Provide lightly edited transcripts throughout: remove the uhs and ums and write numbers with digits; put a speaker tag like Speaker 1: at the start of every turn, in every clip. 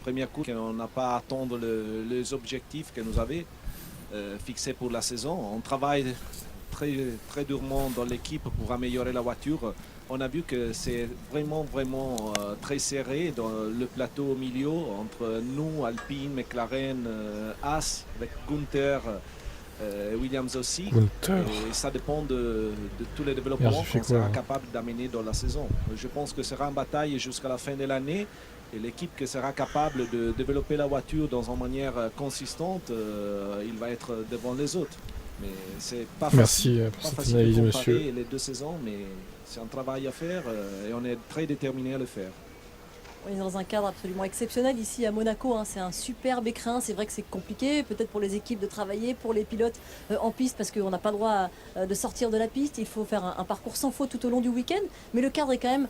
Speaker 1: première course qu'on n'a pas atteint les objectifs que nous avions fixés pour la saison. On travaille très, très durement dans l'équipe pour améliorer la voiture. On a vu que c'est vraiment très serré dans le plateau au milieu entre nous, Alpine, McLaren, Haas, avec Gunther, Williams aussi. Et ça dépend de tous les développements qu'on sera capable d'amener dans la saison. Je pense que ce sera une bataille jusqu'à la fin de l'année. Et l'équipe qui sera capable de développer la voiture dans une manière consistante, il va être devant les autres. Mais c'est pas facile,
Speaker 2: pour cette analyse, monsieur.
Speaker 1: Les deux saisons, mais c'est un travail à faire et on est très déterminé à le faire.
Speaker 3: On est dans un cadre absolument exceptionnel ici à Monaco, hein. C'est un superbe écrin. C'est vrai que c'est compliqué peut-être pour les équipes de travailler, pour les pilotes en piste, parce qu'on n'a pas le droit de sortir de la piste. Il faut faire un parcours sans faute tout au long du week-end. Mais le cadre est quand même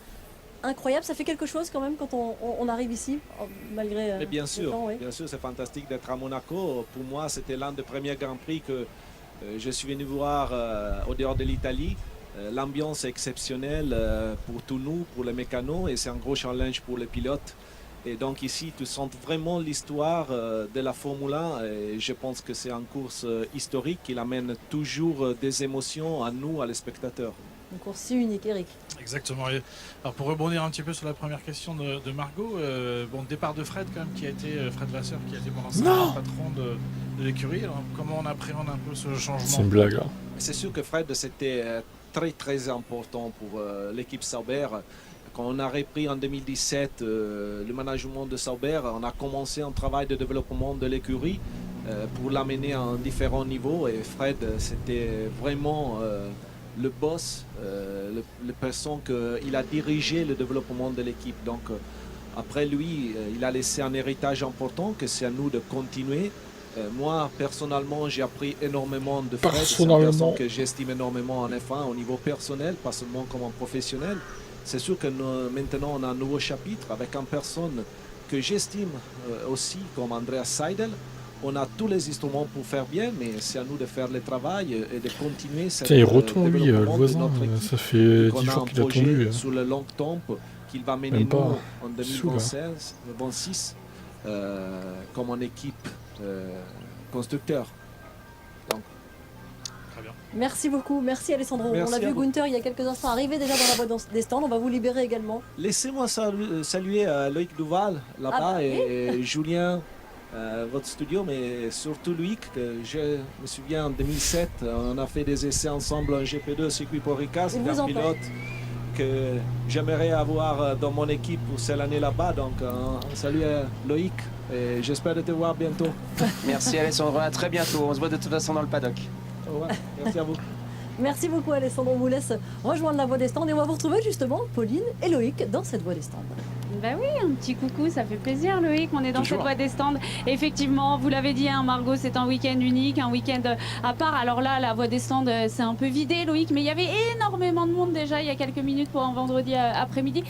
Speaker 3: incroyable. Ça fait quelque chose quand même quand on arrive ici, malgré
Speaker 1: mais bien sûr,
Speaker 3: temps, oui.
Speaker 1: Bien sûr, c'est fantastique d'être à Monaco. Pour moi, c'était l'un des premiers Grands Prix que je suis venu voir au dehors de l'Italie. L'ambiance est exceptionnelle pour tous nous, pour les mécanos, et c'est un gros challenge pour les pilotes. Et donc ici, tu sens vraiment l'histoire de la Formule 1 et je pense que c'est une course historique qui amène toujours des émotions à nous, à les spectateurs.
Speaker 3: Une course si unique, Eric.
Speaker 4: Exactement. Alors pour rebondir un petit peu sur la première question de Margot, bon, départ de Fred quand même, qui a été Fred Vasseur, qui a été pendant 5 ans patron de l'écurie. Alors comment on appréhende un peu ce changement?
Speaker 2: C'est une blague. Hein.
Speaker 1: C'est sûr que Fred, c'était très important pour l'équipe Sauber. Quand on a repris en 2017 le management de Sauber, on a commencé un travail de développement de l'écurie pour l'amener à différents niveaux. Et Fred, c'était vraiment le boss, la personne qu'il a dirigé le développement de l'équipe. Donc après lui, il a laissé un héritage important que c'est à nous de continuer. Moi, personnellement, j'ai appris énormément de Fred. C'est une personne que j'estime énormément en F1 au niveau personnel, pas seulement comme un professionnel. C'est sûr que maintenant, on a un nouveau chapitre avec une personne que j'estime aussi comme Andreas Seidel. On a tous les instruments pour faire bien, mais c'est à nous de faire le travail et de continuer cette
Speaker 2: il retourne, lui, le voisin. Ça fait 10 jours qu'il a tourné.
Speaker 1: Sur le long temps qu'il va mener nous en 2026 comme en équipe constructeur. Donc.
Speaker 4: Très bien.
Speaker 3: Merci beaucoup, merci Alessandro.
Speaker 1: Merci,
Speaker 3: on a vu Gunther il y a quelques instants arriver déjà dans la voie des stands. On va vous libérer également.
Speaker 1: Laissez-moi saluer Loïc Duval là-bas et Julien, votre studio, mais surtout Loïc, que je me souviens en 2007, on a fait des essais ensemble en GP2 circuit pour Ricard. C'est un pilote que j'aimerais avoir dans mon équipe pour cette année là-bas. Donc, salut Loïc et j'espère de te voir bientôt.
Speaker 5: Merci Alessandro, à très bientôt. On se voit de toute façon dans le paddock.
Speaker 1: Ouais, merci à vous.
Speaker 3: Merci beaucoup Alessandro. On vous laisse rejoindre la voie des stands et on va vous retrouver justement Pauline et Loïc dans cette voie des stands.
Speaker 6: Ben oui, un petit coucou, ça fait plaisir Loïc, on est dans cette voie des stands. Effectivement, vous l'avez dit, hein, Margot, c'est un week-end unique, un week-end à part. Alors là, la voie des stands, c'est un peu vidé Loïc, mais il y avait énormément de monde déjà il y a quelques minutes pour un vendredi après-midi.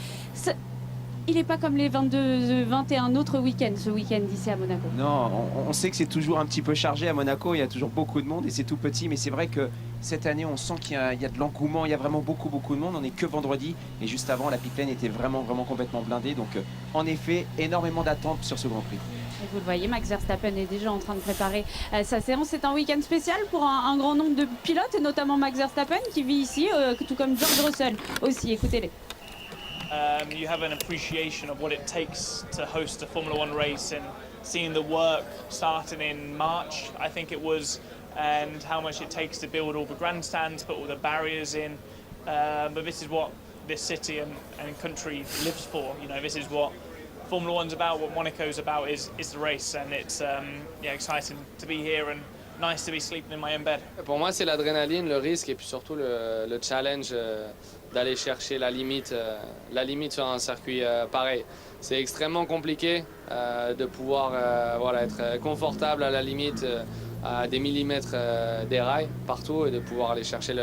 Speaker 6: Il n'est pas comme les 21 autres week-ends, ce week-end ici à Monaco.
Speaker 5: Non, on sait que c'est toujours un petit peu chargé à Monaco, il y a toujours beaucoup de monde et c'est tout petit, mais c'est vrai que cette année, on sent qu'il y a de l'engouement, il y a vraiment beaucoup de monde. On n'est que vendredi et juste avant, la pit lane était vraiment complètement blindée. Donc, en effet, énormément d'attentes sur ce Grand Prix.
Speaker 6: Et vous le voyez, Max Verstappen est déjà en train de préparer sa séance. C'est un week-end spécial pour un grand nombre de pilotes, et notamment Max Verstappen qui vit ici, tout comme George Russell aussi. Écoutez-les.
Speaker 7: You have an appreciation of what it takes to host a Formula One race and seeing the work starting in March, I think it was, and how much it takes to build all the grandstands, put all the barriers in. But this is what this city and country lives for. You know, this is what Formula One's about, what Monaco's about is the race, and it's exciting to be here and nice to be sleeping in my own bed.
Speaker 8: Pour moi, c'est l'adrénaline, le risque et puis surtout le challenge d'aller chercher la limite sur un circuit pareil. C'est extrêmement compliqué de pouvoir être confortable à la limite à des millimètres des rails partout et de pouvoir aller chercher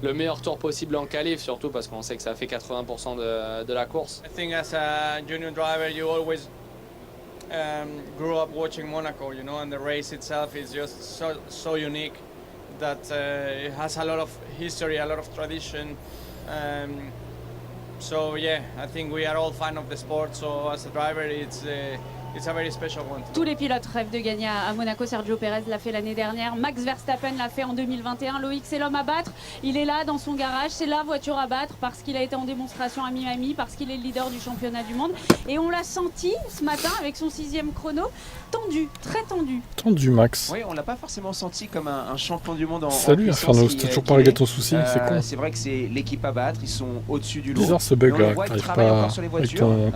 Speaker 8: le meilleur tour possible en qualif, surtout parce qu'on sait que ça fait 80% de la course.
Speaker 9: I think as a junior driver, you always grew up watching Monaco, you know, and the race itself is just so unique that it has a lot of history, a lot of tradition. So yeah, I think we are all fans of the sport. So as a driver, it's it's a very special one.
Speaker 6: Tous les pilotes rêvent de gagner à Monaco. Sergio Pérez l'a fait l'année dernière. Max Verstappen l'a fait en 2021. Loïc, c'est l'homme à battre. Il est là dans son garage. C'est la voiture à battre parce qu'il a été en démonstration à Miami, parce qu'il est le leader du championnat du monde. Et on l'a senti ce matin avec son 6e chrono. Tendu, très tendu.
Speaker 2: Tendu, Max.
Speaker 5: Oui, on l'a pas forcément senti comme un champion du monde en
Speaker 2: Salut,
Speaker 5: puissance
Speaker 2: Inferno, c'était toujours pas réglé ton souci, c'est con.
Speaker 5: C'est vrai que c'est l'équipe à battre, ils sont au-dessus du lot.
Speaker 2: Bizarre ce bug
Speaker 5: Mais on
Speaker 2: là,
Speaker 5: voit qu'ils
Speaker 2: t'arrives
Speaker 5: travaillent
Speaker 2: pas
Speaker 5: encore sur les
Speaker 2: avec
Speaker 5: voitures. Alors,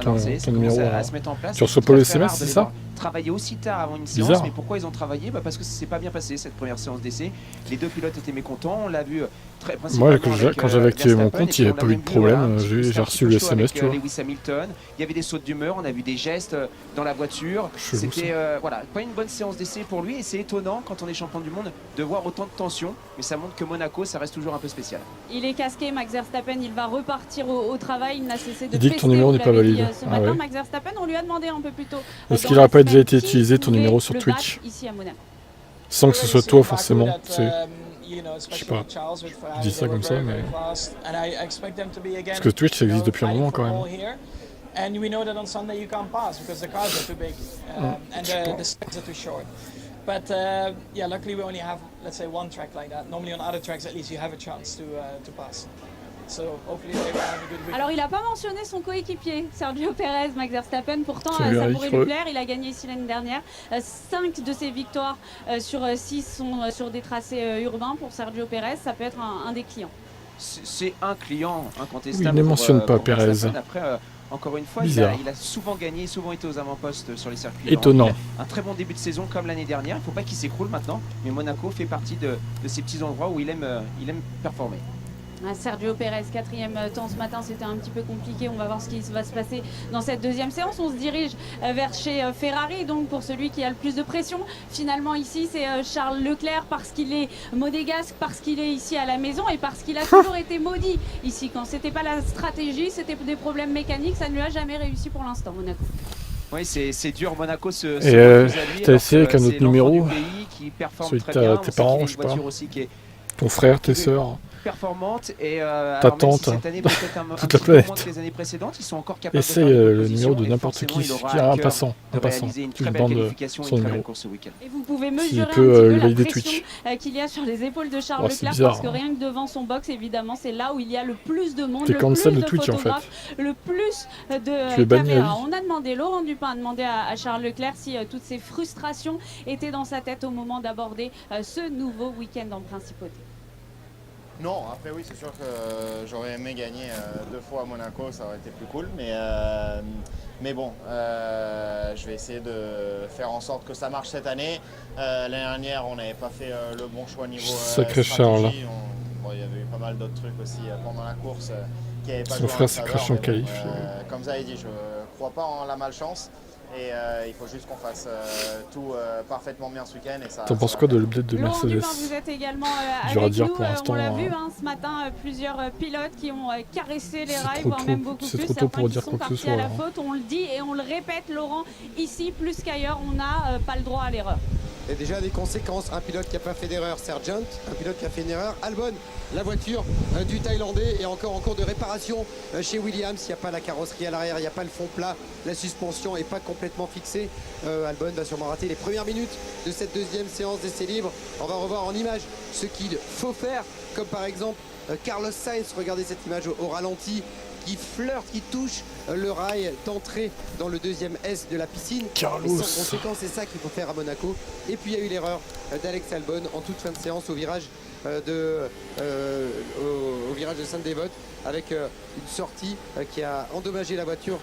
Speaker 2: ton numéro
Speaker 5: à se mettre en place.
Speaker 2: Tu reçois pas le SMS, c'est ça?
Speaker 5: Travailler aussi tard avant une séance,
Speaker 2: Bizarre.
Speaker 5: mais pourquoi ils ont travaillé? Parce que ça s'est pas bien passé cette première séance d'essai. Les deux pilotes étaient mécontents, on l'a vu très
Speaker 2: Moi, quand j'avais activé mon compte, il n'y avait pas eu de problème. J'ai reçu le SMS, tu vois.
Speaker 5: Lewis Hamilton, il y avait des sautes d'humeur, on a vu des gestes dans la voiture. C'était voilà, pas une bonne séance d'essai pour lui, et c'est étonnant quand on est champion du monde de voir autant de tension, mais ça montre que Monaco, ça reste toujours un peu spécial.
Speaker 6: Il est casqué, Max Verstappen, il va repartir au travail, il n'a cessé de
Speaker 2: Il dit que ton numéro n'est pas valide.
Speaker 6: Ce matin, Max Verstappen, on lui a demandé un peu plus tôt.
Speaker 2: Est-ce qu'il n'aurait pas déjà été utilisé ton numéro sur Twitch?
Speaker 6: Ici à Monaco.
Speaker 2: Sans que ce soit toi forcément, je sais pas, je dis ça comme ça, mais... Parce que Twitch ça existe depuis un moment quand même.
Speaker 10: And we know that on Sunday you can't pass because the cars are too big and the stacks are too short. But yeah, luckily we only have, let's say, one track like that. Normally on other tracks, at least you have a chance to pass. So hopefully they will have a good week.
Speaker 6: Alors il n'a pas mentionné son coéquipier, Sergio Pérez, Max Verstappen. Pourtant, ça pourrait lui plaire. Il a gagné ici l'année dernière. 5 de ses victoires sur 6 sont sur des tracés urbains pour Sergio Pérez. Ça peut être un des clients.
Speaker 5: C'est un client incontestable.
Speaker 2: Il ne mentionne pas Pérez.
Speaker 5: Après, encore une fois, il a souvent gagné, souvent été aux avant-postes sur les circuits.
Speaker 2: Étonnant.
Speaker 5: Un très bon début de saison comme l'année dernière. Il ne faut pas qu'il s'écroule maintenant. Mais Monaco fait partie de ces petits endroits où il aime performer.
Speaker 6: Sergio Pérez, 4e temps ce matin, c'était un petit peu compliqué. On va voir ce qui va se passer dans cette deuxième séance. On se dirige vers chez Ferrari, donc pour celui qui a le plus de pression. Finalement ici, c'est Charles Leclerc parce qu'il est monégasque, parce qu'il est ici à la maison et parce qu'il a toujours été maudit ici. Quand c'était pas la stratégie, c'était des problèmes mécaniques, ça ne lui a jamais réussi pour l'instant, Monaco.
Speaker 5: Oui, c'est dur, Monaco
Speaker 2: t'as essayé avec un autre numéro, celui de tes parents, je sais pas, ton frère, tes sœurs,
Speaker 5: performante et
Speaker 2: ta tante,
Speaker 5: cette année peut-être
Speaker 2: toute la planète.
Speaker 5: Que les années précédentes, ils sont encore capables
Speaker 2: essaye
Speaker 5: de
Speaker 2: le numéro de n'importe qui, un passant, tu lui demandes son numéro.
Speaker 6: Et vous pouvez mesurer un petit peu la pression qu'il y a sur les épaules de Charles Leclerc, parce que rien que devant son box, évidemment, c'est là où il y a le plus de monde, le plus de photographes, le plus de caméras. On a demandé, Laurent Dupin a demandé à Charles Leclerc si toutes ces frustrations étaient dans sa tête au moment d'aborder ce nouveau week-end en principauté.
Speaker 11: Non, après oui, c'est sûr que j'aurais aimé gagner 2 fois à Monaco, ça aurait été plus cool, mais bon, je vais essayer de faire en sorte que ça marche cette année. L'année dernière, on n'avait pas fait le bon choix niveau
Speaker 2: stratégie. Charles.
Speaker 11: Il y avait eu pas mal d'autres trucs aussi pendant la course qui n'avaient pas
Speaker 2: son frère s'est craché en qualif.
Speaker 11: Comme ça, il dit, je ne crois pas en la malchance. Et il faut juste qu'on fasse tout parfaitement bien ce week-end.
Speaker 2: T'en penses quoi de l'update de Mercedes?
Speaker 6: Laurent Dupin, vous êtes également avec nous. On l'a vu ce matin, plusieurs pilotes qui ont caressé les rails, voire même beaucoup plus.
Speaker 2: C'est trop tôt pour dire quoi que ce soit.
Speaker 6: À la faute, on le dit et on le répète, Laurent, ici plus qu'ailleurs, on n'a pas le droit à l'erreur.
Speaker 12: Et déjà des conséquences, un pilote qui n'a pas fait d'erreur, Sargent, un pilote qui a fait une erreur, Albon, la voiture du Thaïlandais est encore en cours de réparation chez Williams. Il n'y a pas la carrosserie à l'arrière, il n'y a pas le fond plat, la suspension n'est pas complètement fixée. Albon va sûrement rater les premières minutes de cette deuxième séance d'essai libre. On va revoir en image ce qu'il faut faire, comme par exemple Carlos Sainz, regardez cette image au ralenti, qui flirte, qui touche le rail d'entrée dans le deuxième S de la piscine.
Speaker 2: Carlos.
Speaker 12: Et sans conséquence, c'est ça qu'il faut faire à Monaco. Et puis il y a eu l'erreur d'Alex Albon en toute fin de séance au virage de Saint-Dévote avec une sortie qui a endommagé la voiture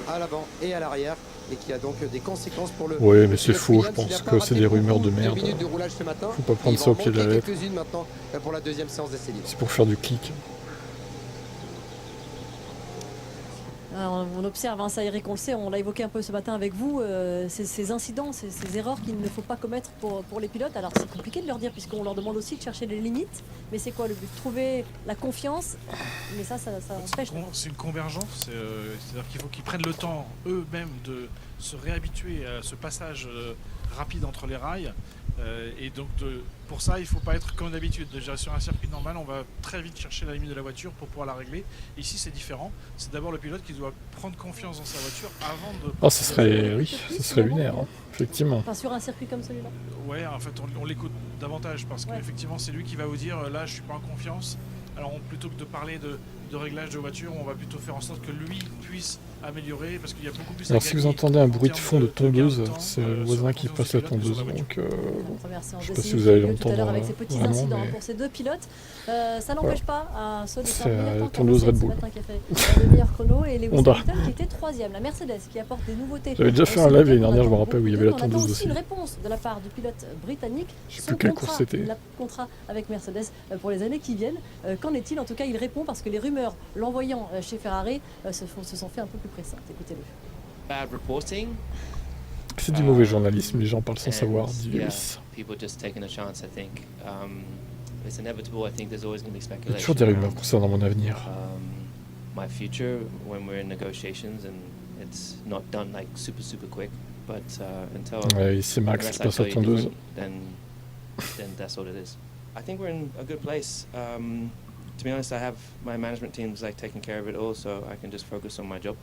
Speaker 12: à l'avant et à l'arrière et qui a donc des conséquences pour le...
Speaker 2: Oui, mais c'est faux, je pense que c'est des rumeurs de merde.
Speaker 12: Faut
Speaker 2: pas prendre ça au pied de la lettre.
Speaker 12: Quelques-unes maintenant pour la deuxième séance d'essai libre.
Speaker 2: C'est pour faire du clic.
Speaker 3: On observe, ça Eric, on le sait, on l'a évoqué un peu ce matin avec vous, ces incidents, ces erreurs qu'il ne faut pas commettre pour les pilotes. Alors c'est compliqué de leur dire puisqu'on leur demande aussi de chercher les limites, mais c'est quoi le but? Trouver la confiance, mais ça empêche.
Speaker 4: C'est une convergence, c'est-à-dire qu'il faut qu'ils prennent le temps eux-mêmes se réhabituer à ce passage rapide entre les rails. Et donc pour ça, il ne faut pas être comme d'habitude. Déjà sur un circuit normal, on va très vite chercher la limite de la voiture pour pouvoir la régler. Ici, c'est différent. C'est d'abord le pilote qui doit prendre confiance dans sa voiture avant de...
Speaker 2: Oh, ce serait lunaire, hein, effectivement.
Speaker 3: Enfin, sur un circuit comme celui-là.
Speaker 4: Ouais, en fait, on l'écoute davantage parce qu'effectivement, c'est lui qui va vous dire là, je suis pas en confiance. Alors, plutôt que de parler de réglage de voiture, on va plutôt faire en sorte que lui puisse améliorer parce qu'il y a beaucoup plus.
Speaker 2: Alors, si vous entendez un bruit de fond de tondeuse, c'est le voisin qui passe la tondeuse. Donc, je sais pas si vous allez l'entendre.
Speaker 3: Avec ces petits incidents pour ces deux pilotes, ça n'empêche pas à ceux de
Speaker 2: c'est la tondeuse Red Bull.
Speaker 3: qui a fait le meilleur chrono et Lewis Hamilton qui était 3e. La Mercedes qui apporte des nouveautés.
Speaker 2: J'avais déjà fait un live l'année dernière, je me rappelle, où il y avait la tondeuse aussi.
Speaker 3: Une réponse de la part du pilote britannique.
Speaker 2: Je sais plus quelle course c'était.
Speaker 3: Le contrat avec Mercedes pour les années qui viennent. Qu'en est-il? En tout cas, il répond parce que les rumeurs l'envoyant chez Ferrari se sont fait un peu plus pressantes. Écoutez-le.
Speaker 13: Bad reporting.
Speaker 2: C'est du mauvais journalisme, les gens parlent sans savoir, dit Lewis.
Speaker 13: People just taking a chance, I think. It's inevitable. I think there's always going to be
Speaker 2: Il y a
Speaker 13: speculation.
Speaker 2: toujours des rumeurs concernant mon avenir.
Speaker 13: My future when we're in negotiations and it's not done like super quick, but until
Speaker 2: Ouais, c'est Max qui passe la tondeuse.
Speaker 13: then that's all it is. I think we're in a good place. To be honest, I have my management team's like taking care of it all, so I can just focus on my job.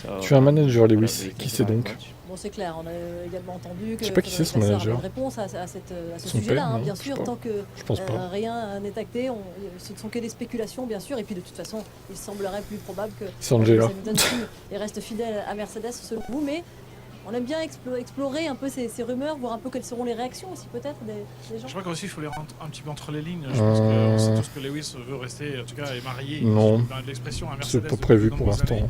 Speaker 13: So,
Speaker 2: Tu es un manager, Lewis. Qui c'est donc?
Speaker 3: Bon, c'est clair, on a également entendu que
Speaker 2: je sais pas qui c'est son manager.
Speaker 3: une réponse à ce sujet-là, hein, bien sûr, tant que
Speaker 2: rien
Speaker 3: n'est acté, ce ne sont que des spéculations, bien sûr, et puis de toute façon, il semblerait plus probable que
Speaker 2: Hamilton
Speaker 3: reste fidèle à Mercedes, selon vous, mais on aime bien explorer un peu ces rumeurs, voir un peu quelles seront les réactions aussi peut-être des gens.
Speaker 4: Je crois qu'aussi il faut les rendre un petit peu entre les lignes. Je pense qu'on sait tous que Lewis veut rester, en tout cas est marié.
Speaker 2: Non,
Speaker 4: l'expression à
Speaker 2: c'est
Speaker 4: Mercedes
Speaker 2: pas prévu pour l'instant.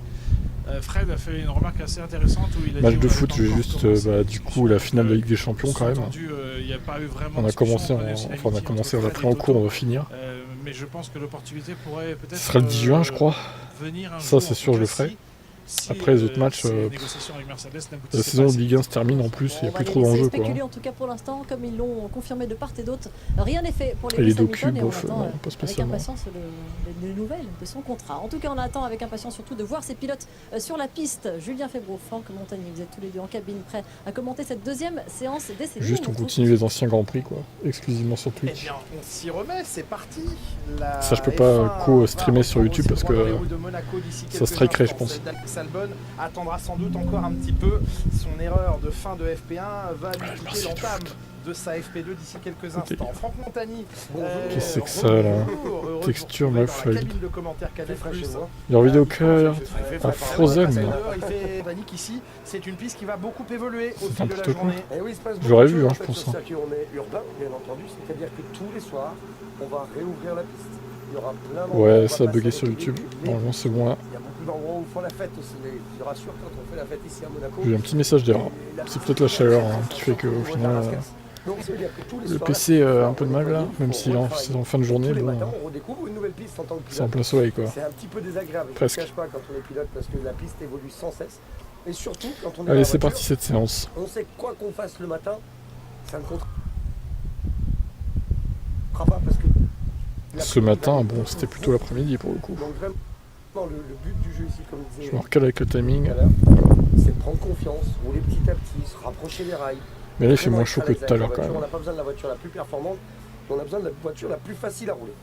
Speaker 4: Fred a fait une remarque assez intéressante où il a
Speaker 2: match
Speaker 4: dit
Speaker 2: de foot, je vais juste du coup la finale de Ligue des Champions quand même. On a commencé on a pris en cours, on va finir.
Speaker 4: Mais je pense que l'opportunité pourrait peut-être.
Speaker 2: Ce sera le 10 juin, je crois. Ça, c'est sûr, je le ferai. Après les autres matchs, la saison de Ligue 1 se termine en plus, il n'y a plus trop d'enjeux.
Speaker 3: C'est spéculé en tout cas pour l'instant, comme ils l'ont confirmé de part et d'autre. Rien n'est fait pour les Hamilton et on attend avec impatience les nouvelles de son contrat. En tout cas, on attend avec impatience surtout de voir ces pilotes sur la piste. Julien Febvre, Franck Montagny, vous êtes tous les deux en cabine prêts à commenter cette deuxième séance d'essai.
Speaker 2: Juste on continue les anciens Grands Prix quoi, exclusivement sur Twitch.
Speaker 14: Eh bien, on s'y remet, c'est parti.
Speaker 2: Ça je peux pas co-streamer sur YouTube parce que ça strikerait je pense.
Speaker 14: Albon attendra sans doute encore un petit peu. Son erreur de fin de FP1 va lui coûter l'entame de sa FP2 d'ici quelques instants. Franck Montagny.
Speaker 2: Qu'est-ce que c'est que ça là? Texture ma feuille. Leur vidéo cœur à Frozen.
Speaker 14: Il fait panique ici. C'est une piste qui va beaucoup évoluer au fil de la journée.
Speaker 2: J'aurais vu, je pense.
Speaker 15: On est urbain, bien entendu. C'est-à-dire que tous les soirs, on va réouvrir la piste. Il y aura plein d'endroits.
Speaker 2: Ouais, ça a bugué sur YouTube. Normalement, c'est bon là.
Speaker 15: Il y a beaucoup d'endroits où ils font la fête aussi. Je te rassure, quand on fait la fête ici à Monaco.
Speaker 2: J'ai eu un petit message d'erreur. C'est peut-être la chaleur qui fait qu'au final. Le PC a un peu de mal là, même si c'est en fin de journée, bon, c'est en plein soleil quoi.
Speaker 15: C'est un petit peu désagréable,
Speaker 2: presque.
Speaker 15: Je ne cache pas quand on est pilote parce que la piste évolue sans cesse. Et surtout quand on est
Speaker 2: Allez, c'est parti cette séance.
Speaker 15: On sait quoi qu'on fasse le matin, ça ne comptera pas parce que...
Speaker 2: Ce matin, bon, c'était plutôt l'après-midi pour le coup.
Speaker 15: Donc vraiment, le but du jeu ici, comme disait...
Speaker 2: Je me recale avec le timing.
Speaker 15: C'est de prendre confiance, rouler petit à petit, se rapprocher des rails.
Speaker 2: Mais là, il fait moins chaud que tout à l'heure quand même.
Speaker 15: On n'a pas besoin de la voiture la plus performante, on a besoin de la voiture la plus facile à rouler.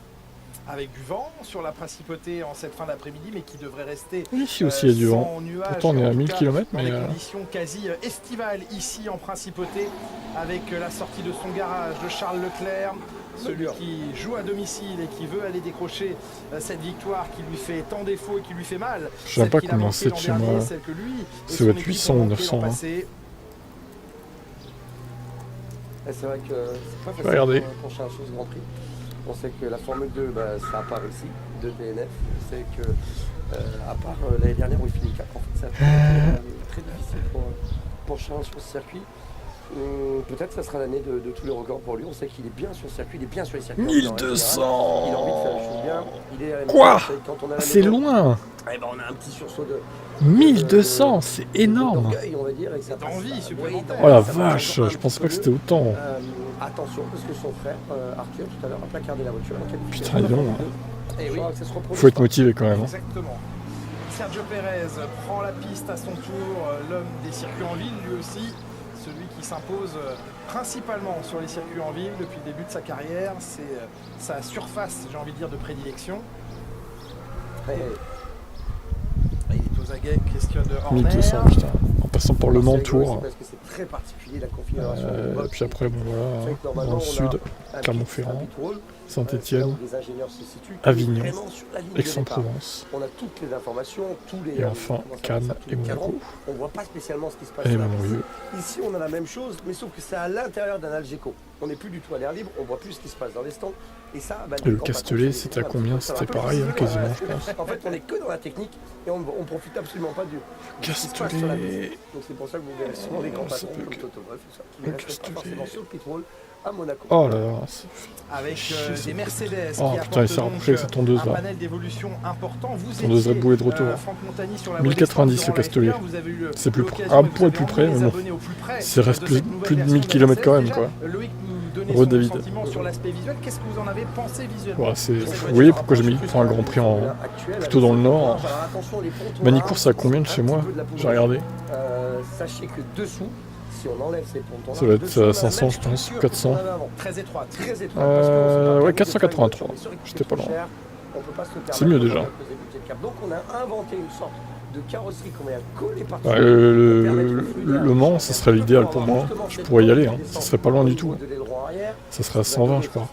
Speaker 14: Avec du vent sur la principauté en cette fin d'après-midi, mais qui devrait rester
Speaker 2: ici aussi il y a du vent. Pourtant on est à 1000 km, mais...
Speaker 14: Dans des conditions quasi estivales ici en principauté, avec la sortie de son garage de Charles Leclerc, celui qui joue à domicile et qui veut aller décrocher cette victoire qui lui fait tant défaut et qui lui fait mal.
Speaker 2: Je ne sais pas combien c'est de chez moi. C'est 800 ou 900.
Speaker 15: C'est vrai que c'est pas facile pour pencher sur ce Grand Prix. On sait que la Formule 2, ça part ici, de DNF. On sait que, à part l'année dernière où il finit 4, en fait, ça a été très difficile pour Charles sur ce circuit. Peut-être que ça sera l'année de tous les records pour lui. On sait qu'il est bien sur le circuit, il est bien sur les circuits.
Speaker 2: 1200
Speaker 15: Il a envie de faire les choses bien. Il est
Speaker 2: quoi? C'est loin.
Speaker 15: Eh ben, on a un petit sursaut de...
Speaker 2: 1200, c'est énorme.
Speaker 15: On va dire, et ça
Speaker 14: d'envie supplémentaire.
Speaker 2: Oh la vache, je pensais pas que c'était autant.
Speaker 15: Attention, parce que son frère, Arthur, tout à l'heure, a placardé la voiture.
Speaker 2: Putain, dis donc. Faut être motivé quand même.
Speaker 14: Exactement. Sergio Pérez prend la piste à son tour, l'homme des circuits en ville lui aussi, celui qui s'impose principalement sur les circuits en ville depuis le début de sa carrière, c'est sa surface, j'ai envie de dire, de prédilection. Il est aux aguets, question de Horner.
Speaker 2: 1200, putain, en passant par le Mans Tour.
Speaker 15: Parce que c'est très particulier la configuration.
Speaker 2: Puis après, bon voilà, dans le sud, Clermont-Ferrand, Saint-Étienne, Avignon, Aix-en-Provence.
Speaker 15: On a toutes les informations, tous les.
Speaker 2: Et enfin, Cannes et Monaco.
Speaker 15: On voit pas spécialement ce qui se passe.
Speaker 2: Et Mamorieux.
Speaker 15: Ici, on a la même chose, mais sauf que c'est à l'intérieur d'un Algeco. On n'est plus du tout à l'air libre, on voit plus ce qui se passe dans les stands. Et ça,
Speaker 2: et le Castellet, c'était à combien? C'était pareil, hein, quasiment, je pense.
Speaker 15: En fait, on est que dans la technique et on profite absolument pas du
Speaker 2: Castellet.
Speaker 15: Donc c'est pour ça que vous verrez souvent des grands patrons comme Toto Wolff, tout ça. Mais restent pas forcément sur le pétrole à Monaco.
Speaker 2: Oh là là.
Speaker 14: Avec des Mercedes
Speaker 2: oh,
Speaker 14: qui
Speaker 2: putain, il s'est rappelé que cette tondeuse là.
Speaker 14: Un panel d'évolution important. Vous
Speaker 2: tondeuse Red Bull est de retour. 1090 le Castellet. C'est plus un poil plus près, mais bon. Ça reste plus de 1000 km quand même, quoi. Re David.
Speaker 14: Sur l'aspect visuel, qu'est-ce que vous en avez pensé visuellement?
Speaker 2: Ouais, vous voyez pourquoi j'ai mis un Grand Prix plutôt dans le nord. Manicourt, c'est à combien de chez moi? J'ai regardé.
Speaker 15: Sachez que dessous, si on enlève ces pontons,
Speaker 2: ça doit être 500, je pense, 400.
Speaker 14: Très étroit, très étroit.
Speaker 2: Ouais, 483. J'étais pas loin. C'est mieux déjà.
Speaker 15: Donc on a inventé une sorte de carrosserie qu'on vient coller partout.
Speaker 2: Le Mans, ça serait l'idéal pour moi. Je pourrais y aller, hein. Ça serait pas loin du tout. Ça serait à 120, je crois.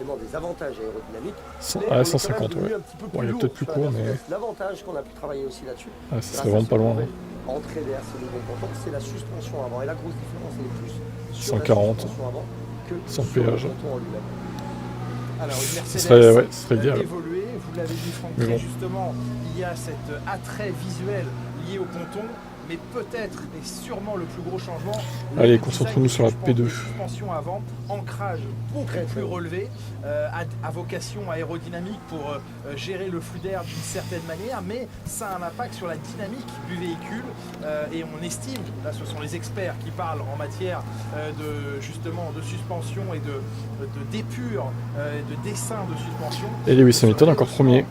Speaker 2: 150, ouais. Bon, il y a peut-être plus court, mais.
Speaker 15: L'avantage qu'on a pu travailler aussi là-dessus.
Speaker 2: Ah, ça serait vraiment pas loin.
Speaker 15: Entrée d'air, c'est le bon content, c'est la suspension avant. Et la grosse différence, elle est plus
Speaker 2: 140, sans péage.
Speaker 14: Alors,
Speaker 2: ce serait idéal.
Speaker 14: Évolué, vous l'avez dit, Franck, bon. Justement, il y a cet attrait visuel lié au ponton, mais peut-être et sûrement le plus gros changement.
Speaker 2: Allez, concentrons-nous sur la P2.
Speaker 14: Suspension avant, ancrage beaucoup plus relevé, à vocation aérodynamique pour gérer le flux d'air d'une certaine manière, mais ça a un impact sur la dynamique du véhicule et on estime, là ce sont les experts qui parlent en matière de suspension et de d'épure, de dessin de suspension.
Speaker 2: Et Lewis Hamilton encore premier.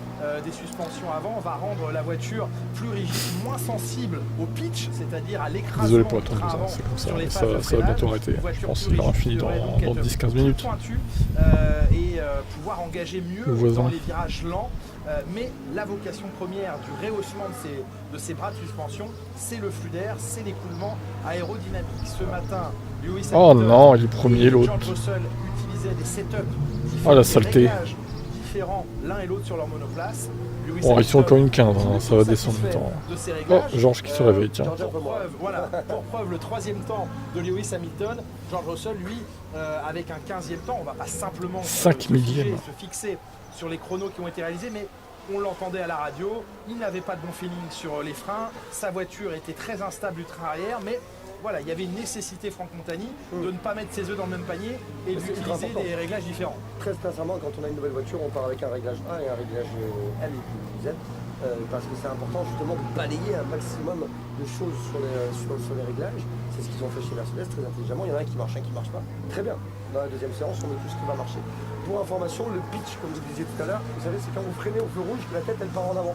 Speaker 14: Des suspensions avant va rendre la voiture plus rigide, moins sensible au pitch, c'est-à-dire à l'écrasement.
Speaker 2: Désolé pour attendre, c'est comme ça. Ça va bientôt arrêter. Je pense qu'il aura fini dans 10-15 minutes.
Speaker 14: Et pouvoir engager mieux dans les virages lents. Mais la vocation première du rehaussement de ces bras de suspension, c'est le flux d'air, c'est l'écoulement aérodynamique. Ce matin, Lewis Hamilton,
Speaker 2: oh non, il est premier, l'autre.
Speaker 14: George Russell utilisait des setups différents,
Speaker 2: oh la saleté.
Speaker 14: Différents l'un et l'autre sur leur monoplace.
Speaker 2: Bon, ils sont encore une 15, hein, ça va descendre le temps. Oh, Georges qui se réveille, tiens.
Speaker 14: Pour preuve, le troisième temps de Lewis Hamilton, George Russell, lui, avec un 15e temps, on va pas simplement
Speaker 2: 5 millièmes.
Speaker 14: se fixer sur les chronos qui ont été réalisés, mais on l'entendait à la radio, il n'avait pas de bon feeling sur les freins, sa voiture était très instable du train arrière, mais voilà, il y avait une nécessité, Franck Montagny, de ne pas mettre ses œufs dans le même panier et d'utiliser des réglages différents.
Speaker 15: Très sincèrement, quand on a une nouvelle voiture, on part avec un réglage A et un réglage M et puis Z, parce que c'est important justement de balayer un maximum de choses sur les réglages. C'est ce qu'ils ont fait chez Mercedes très intelligemment. Il y en a un qui marche, un qui ne marche pas. Très bien. Dans la deuxième séance, on met tout ce qui va marcher. Pour information, le pitch, comme vous disiez tout à l'heure, vous savez, c'est quand vous freinez au feu rouge que la tête elle part en avant.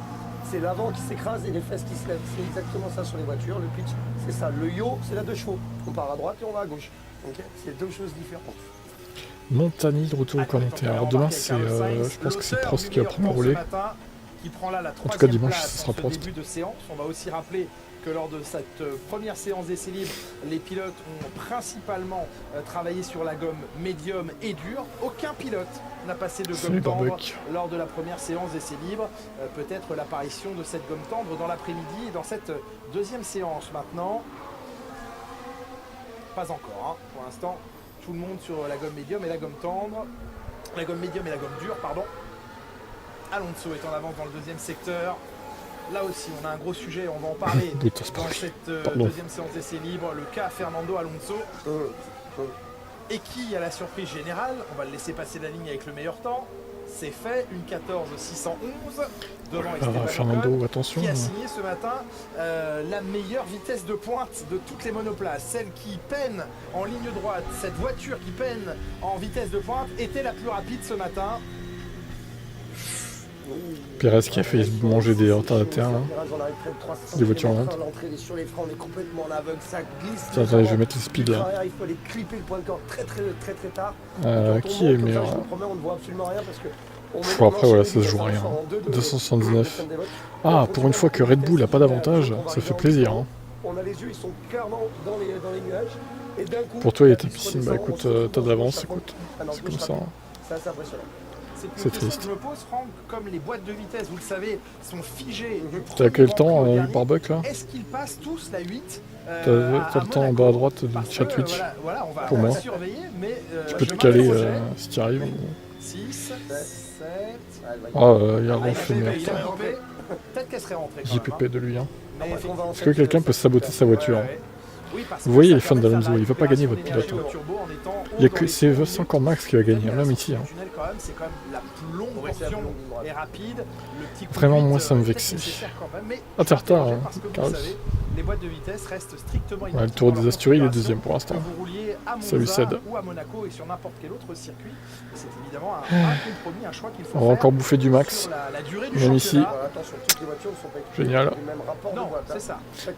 Speaker 15: C'est l'avant qui s'écrase et les fesses qui se lèvent. C'est exactement ça sur les voitures. Le pitch, c'est ça. Le yo, c'est la 2 chevaux. On part à droite et on va à gauche. Okay, c'est deux choses différentes.
Speaker 2: Montagny de retour au commentaire. Alors demain, c'est, je pense que c'est Prost qui va prendre le relais. En tout cas, dimanche, ce sera Prost.
Speaker 14: Début de séance. On va aussi rappeler que lors de cette première séance d'essai libre, les pilotes ont principalement travaillé sur la gomme médium et dure. Aucun pilote n'a passé de gomme tendre lors de la première séance d'essai libre. Peut-être l'apparition de cette gomme tendre dans l'après-midi et dans cette deuxième séance maintenant. Pas encore, hein. Pour l'instant, tout le monde sur la gomme médium et la gomme tendre. La gomme médium et la gomme dure, pardon. Alonso est en avance dans le deuxième secteur. Là aussi, on a un gros sujet, on va en parler dans cette deuxième séance d'essai libre. Le cas Fernando Alonso. Et qui, à la surprise générale, on va le laisser passer la ligne avec le meilleur temps. C'est fait, une 14.611 devant Esteban
Speaker 2: Fernando,
Speaker 14: Ocon,
Speaker 2: attention,
Speaker 14: qui a signé ce matin la meilleure vitesse de pointe de toutes les monoplaces. Celle qui peine en ligne droite, cette voiture qui peine en vitesse de pointe était la plus rapide ce matin.
Speaker 2: Pérez qui a fait manger des retardataires là. Des voitures en vente. Attendez, je vais mettre le speed là. Qui est meilleur là? Après voilà, ça se joue à rien. 279. Ah, pour une fois que Red Bull a pas d'avantage, ça fait plaisir. Hein. Pour toi, il y a ta piscine, bah écoute, t'as de l'avance, écoute. C'est comme ça. C'est triste.
Speaker 14: Je me pose, Franck, comme les boîtes de vitesse, vous le savez, sont figées.
Speaker 2: T'as quel temps par buck là?
Speaker 14: Est-ce qu'ils passent tous la 8
Speaker 2: T'as le temps en bas à droite du chat Twitch pour moi. Tu peux te caler si tu arrives.
Speaker 14: 6, 7.
Speaker 2: Ah, il y a Ronf meilleur temps.
Speaker 14: Peut-être qu'elle serait rentrée.
Speaker 2: JPP de lui. Hein. Est-ce que quelqu'un peut saboter sa voiture? Vous voyez les fans d'Alonso, il ne va pas gagner votre pilote. C'est encore Max qui va gagner, même ici. Hein. Vraiment, moi ça me vexe. Ah, t'es en retard, hein, Carlos.
Speaker 14: Les boîtes de vitesse restent strictement
Speaker 2: ouais, le Tour des Asturies, il est deuxième pour l'instant. Ça lui cède.
Speaker 14: Ou à Monaco et sur n'importe quel autre circuit. C'est évidemment un compromis, un choix qu'il faut
Speaker 2: faire. On va encore bouffer du max. Même ici. Génial.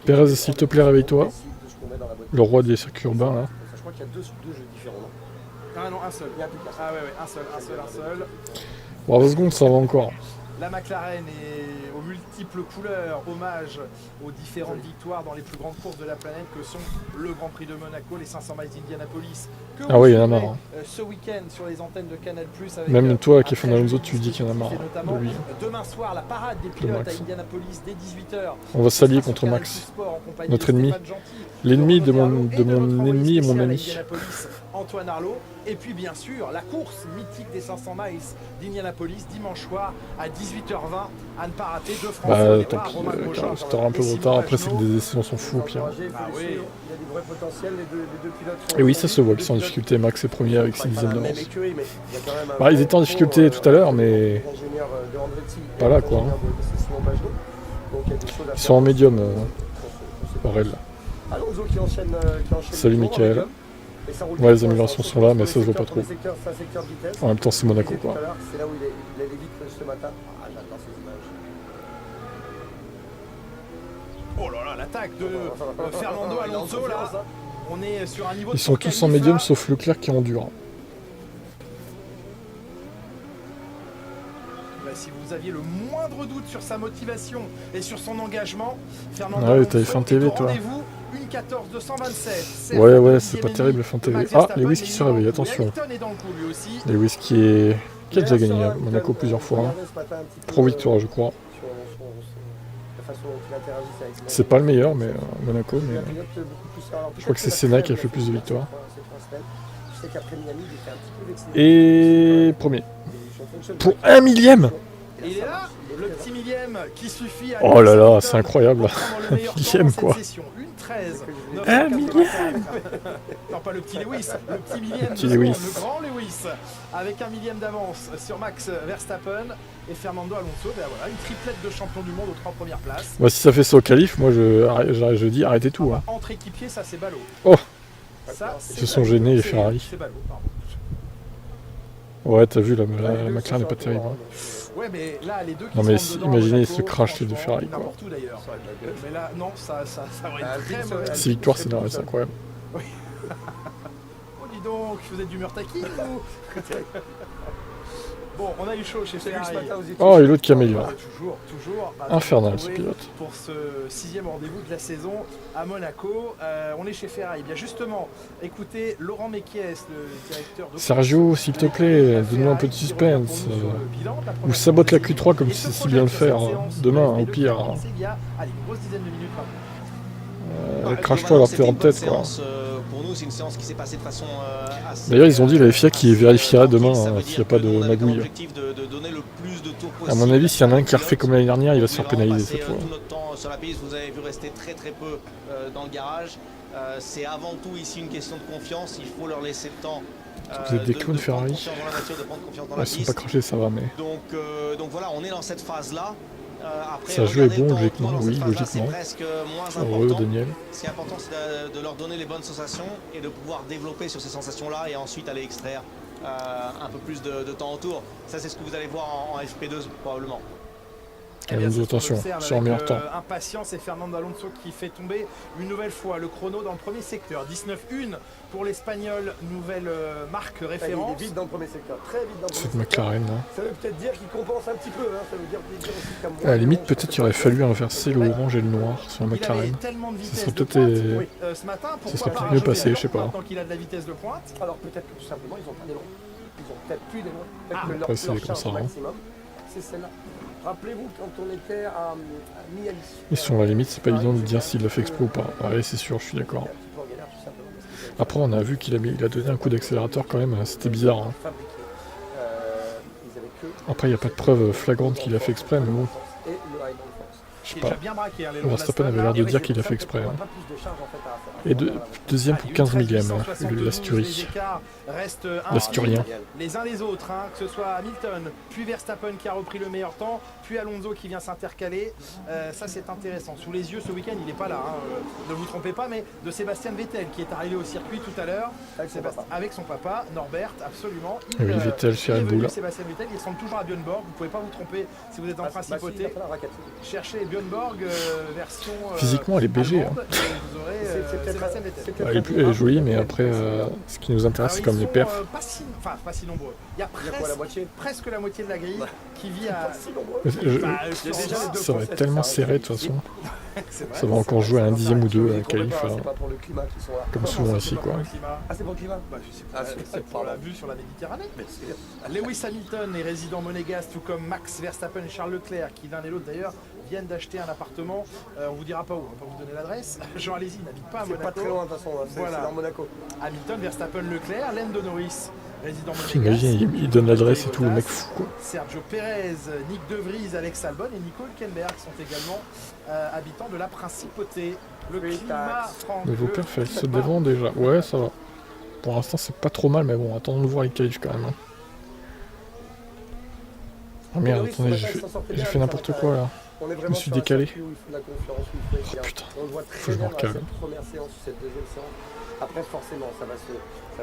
Speaker 2: Pérez, s'il te plaît, réveille-toi. Le roi des circuits urbains, là.
Speaker 14: Je crois qu'il y a deux jeux différents, non? Ah non, un seul. Ah ouais, un seul.
Speaker 2: Bon, 20 secondes, ça va encore.
Speaker 14: La McLaren est aux multiples couleurs, hommage aux différentes victoires dans les plus grandes courses de la planète que sont le Grand Prix de Monaco, les 500 miles d'Indianapolis.
Speaker 2: Ah oui, il y en a marre. Hein.
Speaker 14: Ce week-end sur les antennes de Canal+. Avec
Speaker 2: même toi qui es fan d'Alonso, tu dis qu'il y en a marre de lui.
Speaker 14: Demain soir, la parade des pilotes à Indianapolis dès 18h.
Speaker 2: On va s'allier contre Max, notre ennemi. L'ennemi de mon ennemi et mon ami.
Speaker 14: Antoine Arlot. Et puis bien sûr, la course mythique des 500 miles d'Indianapolis, dimanche soir à 18h20, à ne pas rater deux Français.
Speaker 2: Bah tant pis, t'auras un peu de retard, après c'est que des essais on s'en fout au pire. Et oui, ça se voit qu'ils sont en difficulté, Max est premier avec 6 dixièmes d'avance. Bah ils étaient en difficulté tout à l'heure, mais pas là quoi. Ils sont en médium, Aurel. Salut Mickaël. Ouais, les améliorations sont là, mais ça se voit pas trop. En même temps, c'est Monaco, quoi.
Speaker 14: Oh là là, l'attaque de Fernando Alonso, là. On est sur un niveau.
Speaker 2: Ils sont tous en médium, sauf Leclerc qui est en dur.
Speaker 14: Si vous aviez le moindre doute sur sa motivation et sur son engagement, Fernando
Speaker 2: Alonso. Ouais, t'avais fait un TV, toi.
Speaker 14: Une 14-227.
Speaker 2: Ouais, c'est pas terrible fin TV. Ah, Lewis qui se réveille, attention. Lewis qui a déjà gagné à Monaco plusieurs fois. Hein. 3 victoires, je crois. C'est pas le meilleur, mais Monaco, mais je crois que c'est Senna qui a fait plus de victoires. Et premier. Pour 1 millième.
Speaker 14: Il est là, le petit millième qui suffit à...
Speaker 2: Oh là là, c'est incroyable. 1 millième, quoi. 1 millième.
Speaker 14: Non, pas le petit Lewis, le petit millième. Le grand Lewis, avec 1 millième d'avance sur Max Verstappen et Fernando Alonso. Ben voilà, une triplette de champion du monde aux 3 premières places.
Speaker 2: Bah, si ça fait ça au qualif, moi je dis arrêtez tout. Hein.
Speaker 14: Entre équipiers, ça c'est ballot.
Speaker 2: Oh, ils se sont gênés les Ferrari.
Speaker 14: C'est ballot, pardon.
Speaker 2: Ouais, t'as vu, la McLaren n'est pas terrible. Hein.
Speaker 14: Ouais, mais là, les deux qui
Speaker 2: non, mais
Speaker 14: sont
Speaker 2: imaginez ce crash de Ferrari, quoi.
Speaker 14: N'importe où d'ailleurs. Mais là, non, ça aurait été très mauvais.
Speaker 2: 6 victoires, c'est incroyable.
Speaker 14: Oui. Oh, dis donc, vous êtes d'humeur taquine ou... Bon, on a eu chaud chez Ferrari.
Speaker 2: Oh, et l'autre qui améliore.
Speaker 14: Toujours.
Speaker 2: Infernal ce pilote.
Speaker 14: Pour ce 6e rendez-vous de la saison à Monaco. On est chez Ferrari. Bien justement, écoutez Laurent Mekies, le directeur de...
Speaker 2: Sergio, s'il te plaît, donne-nous un peu de suspense. Ou sabote la Q3 comme tu sais si bien le faire. Demain, au pire.
Speaker 14: Allez, une grosse dizaine de minutes.
Speaker 2: Crache-toi leur pied en tête, quoi.
Speaker 16: Pour nous, c'est une séance qui s'est passée de façon assez...
Speaker 2: D'ailleurs, ils ont dit la FIA qui vérifiera demain s'il n'y a pas de magouille. À mon avis, s'il y en a un qui a refait comme l'année dernière, il va se faire pénaliser cette fois.
Speaker 16: Tout notre temps sur la piste, vous avez vu rester très peu dans le garage. C'est avant tout ici une question de confiance. Il faut leur laisser le temps.
Speaker 2: Vous êtes des clowns Ferrari. Ils sont pas crachés, ça va, mais...
Speaker 16: Donc voilà, on est dans cette phase-là. Après,
Speaker 2: ça joue est bon, logiquement, oui, logiquement. Heureux, Daniel.
Speaker 16: Ce qui est important, c'est de leur donner les bonnes sensations et de pouvoir développer sur ces sensations-là et ensuite aller extraire un peu plus de temps autour. Ça, c'est ce que vous allez voir en FP2 probablement.
Speaker 2: Alonso, attention, sur meilleur temps.
Speaker 14: Impatience et Fernando Alonso qui fait tomber une nouvelle fois le chrono dans le premier secteur. 19-1 pour l'Espagnol, nouvelle marque référence.
Speaker 15: Il est vite dans le premier secteur, très vite dans le premier
Speaker 2: Cette McLaren là.
Speaker 15: Ça veut peut-être dire qu'il compense un petit peu, hein. Ça veut dire aussi
Speaker 2: À la limite, peut-être qu'il aurait fallu inverser le orange et le noir sur la McLaren. Ça serait peut-être mieux passé, je sais pas.
Speaker 14: Tant qu'il a de la vitesse de pointe.
Speaker 15: Alors peut-être que tout simplement ils ont pas d'élan. Ils ont peut-être plus d'élan.
Speaker 2: Après, c'est comme ça.
Speaker 15: C'est celle-là. Rappelez-vous quand on était à Miami.
Speaker 2: Ils sont à la limite, c'est pas évident de dire s'il l'a fait exprès ou pas. Ouais, c'est sûr, je suis d'accord. Après, on a vu qu'il a donné un coup d'accélérateur quand même, c'était bizarre. Hein. Après, il n'y a pas de preuve flagrante qu'il a fait exprès, mais bon. Je sais pas. Verstappen avait l'air de dire qu'il a fait exprès. Hein. Et deuxième pour 15 millième, l'Asturie. L'Asturien.
Speaker 14: Les uns les autres, hein, que ce soit Hamilton, puis Verstappen qui a repris le meilleur temps, puis Alonso qui vient s'intercaler. Ça, c'est intéressant. Sous les yeux, ce week-end, il n'est pas là. Hein, ne vous trompez pas, mais de Sébastien Vettel qui est arrivé au circuit tout à l'heure. Avec son papa, Norbert, absolument.
Speaker 2: Oui, Vettel chez Red Bull.
Speaker 14: Sébastien Vettel, il ressemble toujours à Björn Borg. Vous ne pouvez pas vous tromper si vous êtes en principauté. Cherchez Björn Borg, version.
Speaker 2: Physiquement, elle est BG. Hein.
Speaker 14: Vous aurez Sébastien Vettel.
Speaker 2: Elle est jolie, mais après, ce qui nous intéresse, c'est comme les perfs.
Speaker 14: Pas si nombreux. Il y a presque la moitié de la grille qui vit à.
Speaker 2: Ça va être tellement serré de toute façon. Ça va encore jouer à un dixième ou deux à la qualif. Comme souvent ici, quoi.
Speaker 14: Ah, c'est pour le climat? C'est pour la vue sur la Méditerranée. Lewis Hamilton est résident monégasque, tout comme Max Verstappen et Charles Leclerc, qui l'un et l'autre d'ailleurs viennent d'acheter un appartement. On vous dira pas où, on va pas vous donner l'adresse. Jean Alési n'habite pas à Monaco.
Speaker 15: C'est pas très loin de toute façon, c'est dans Monaco.
Speaker 14: Hamilton, Verstappen, Leclerc, Lando Norris, résident monégasque.
Speaker 2: Imagine, il donne l'adresse et tout, le mec fou quoi.
Speaker 14: Sergio Pérez, Nick De Vries, Alex Albon et Nico Hülkenberg sont également habitants de la Principauté. Le climat franc.
Speaker 2: Mais vos perfs, elles se dévendent déjà. Ouais, ça va. Pour l'instant, c'est pas trop mal, mais bon, attendons de voir les qualifs quand même. Hein. Oh merde, attendez, j'ai fait n'importe quoi là. Je me suis décalé. Oh putain, faut que je me recale.
Speaker 15: Après, forcément, ça va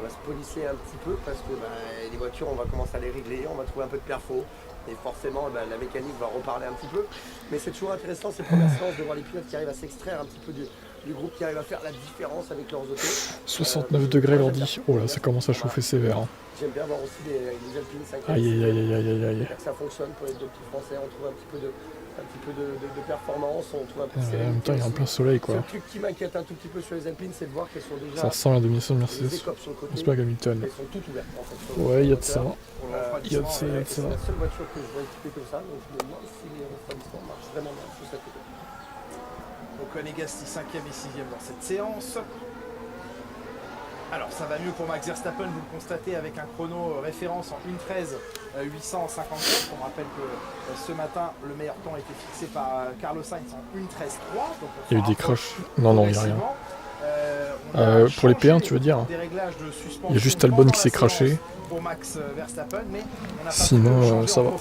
Speaker 15: se polisser un petit peu parce que les voitures, on va commencer à les régler, on va trouver un peu de perfo. Et forcément, la mécanique va reparler un petit peu. Mais c'est toujours intéressant ces premières séances de voir les pilotes qui arrivent à s'extraire un petit peu du groupe, qui arrivent à faire la différence avec leurs autos.
Speaker 2: 69 degrés l'ordi. Oh là, ça commence à chauffer sévère. Hein.
Speaker 15: J'aime bien voir aussi les Alpines 5.
Speaker 2: Aïe.
Speaker 15: Ça fonctionne pour les deux petits Français, on trouve un petit peu de performance, on trouve un peu de
Speaker 2: sérénité. En même temps, il y a un plein soleil quoi.
Speaker 15: Le truc qui m'inquiète un tout petit peu sur les Alpines, c'est de voir qu'elles sont déjà.
Speaker 2: Ça ressemble à la demi-son de Mercedes. C'est pas Hamilton.
Speaker 15: Elles sont toutes ouvertes en fait.
Speaker 2: Ouais, il y a de ça. Il y a de ça.
Speaker 15: C'est la seule voiture que je vois équipée comme ça, donc je me demande si les refroidissements marchent vraiment bien sur cette côté.
Speaker 14: Donc Negasti 5e et 6e dans cette séance. Alors ça va mieux pour Max Verstappen, vous le constatez, avec un chrono référence en 1:13.857. On rappelle que ce matin le meilleur temps a été fixé par Carlos Sainz en 1:13.3.
Speaker 2: Il y a eu des crushs. Non, il n'y a rien. Pour les P1 tu veux dire? Il y a juste Albon qui s'est craché.
Speaker 14: Pour Max Verstappen, mais on n'a pas
Speaker 2: sinon ça va.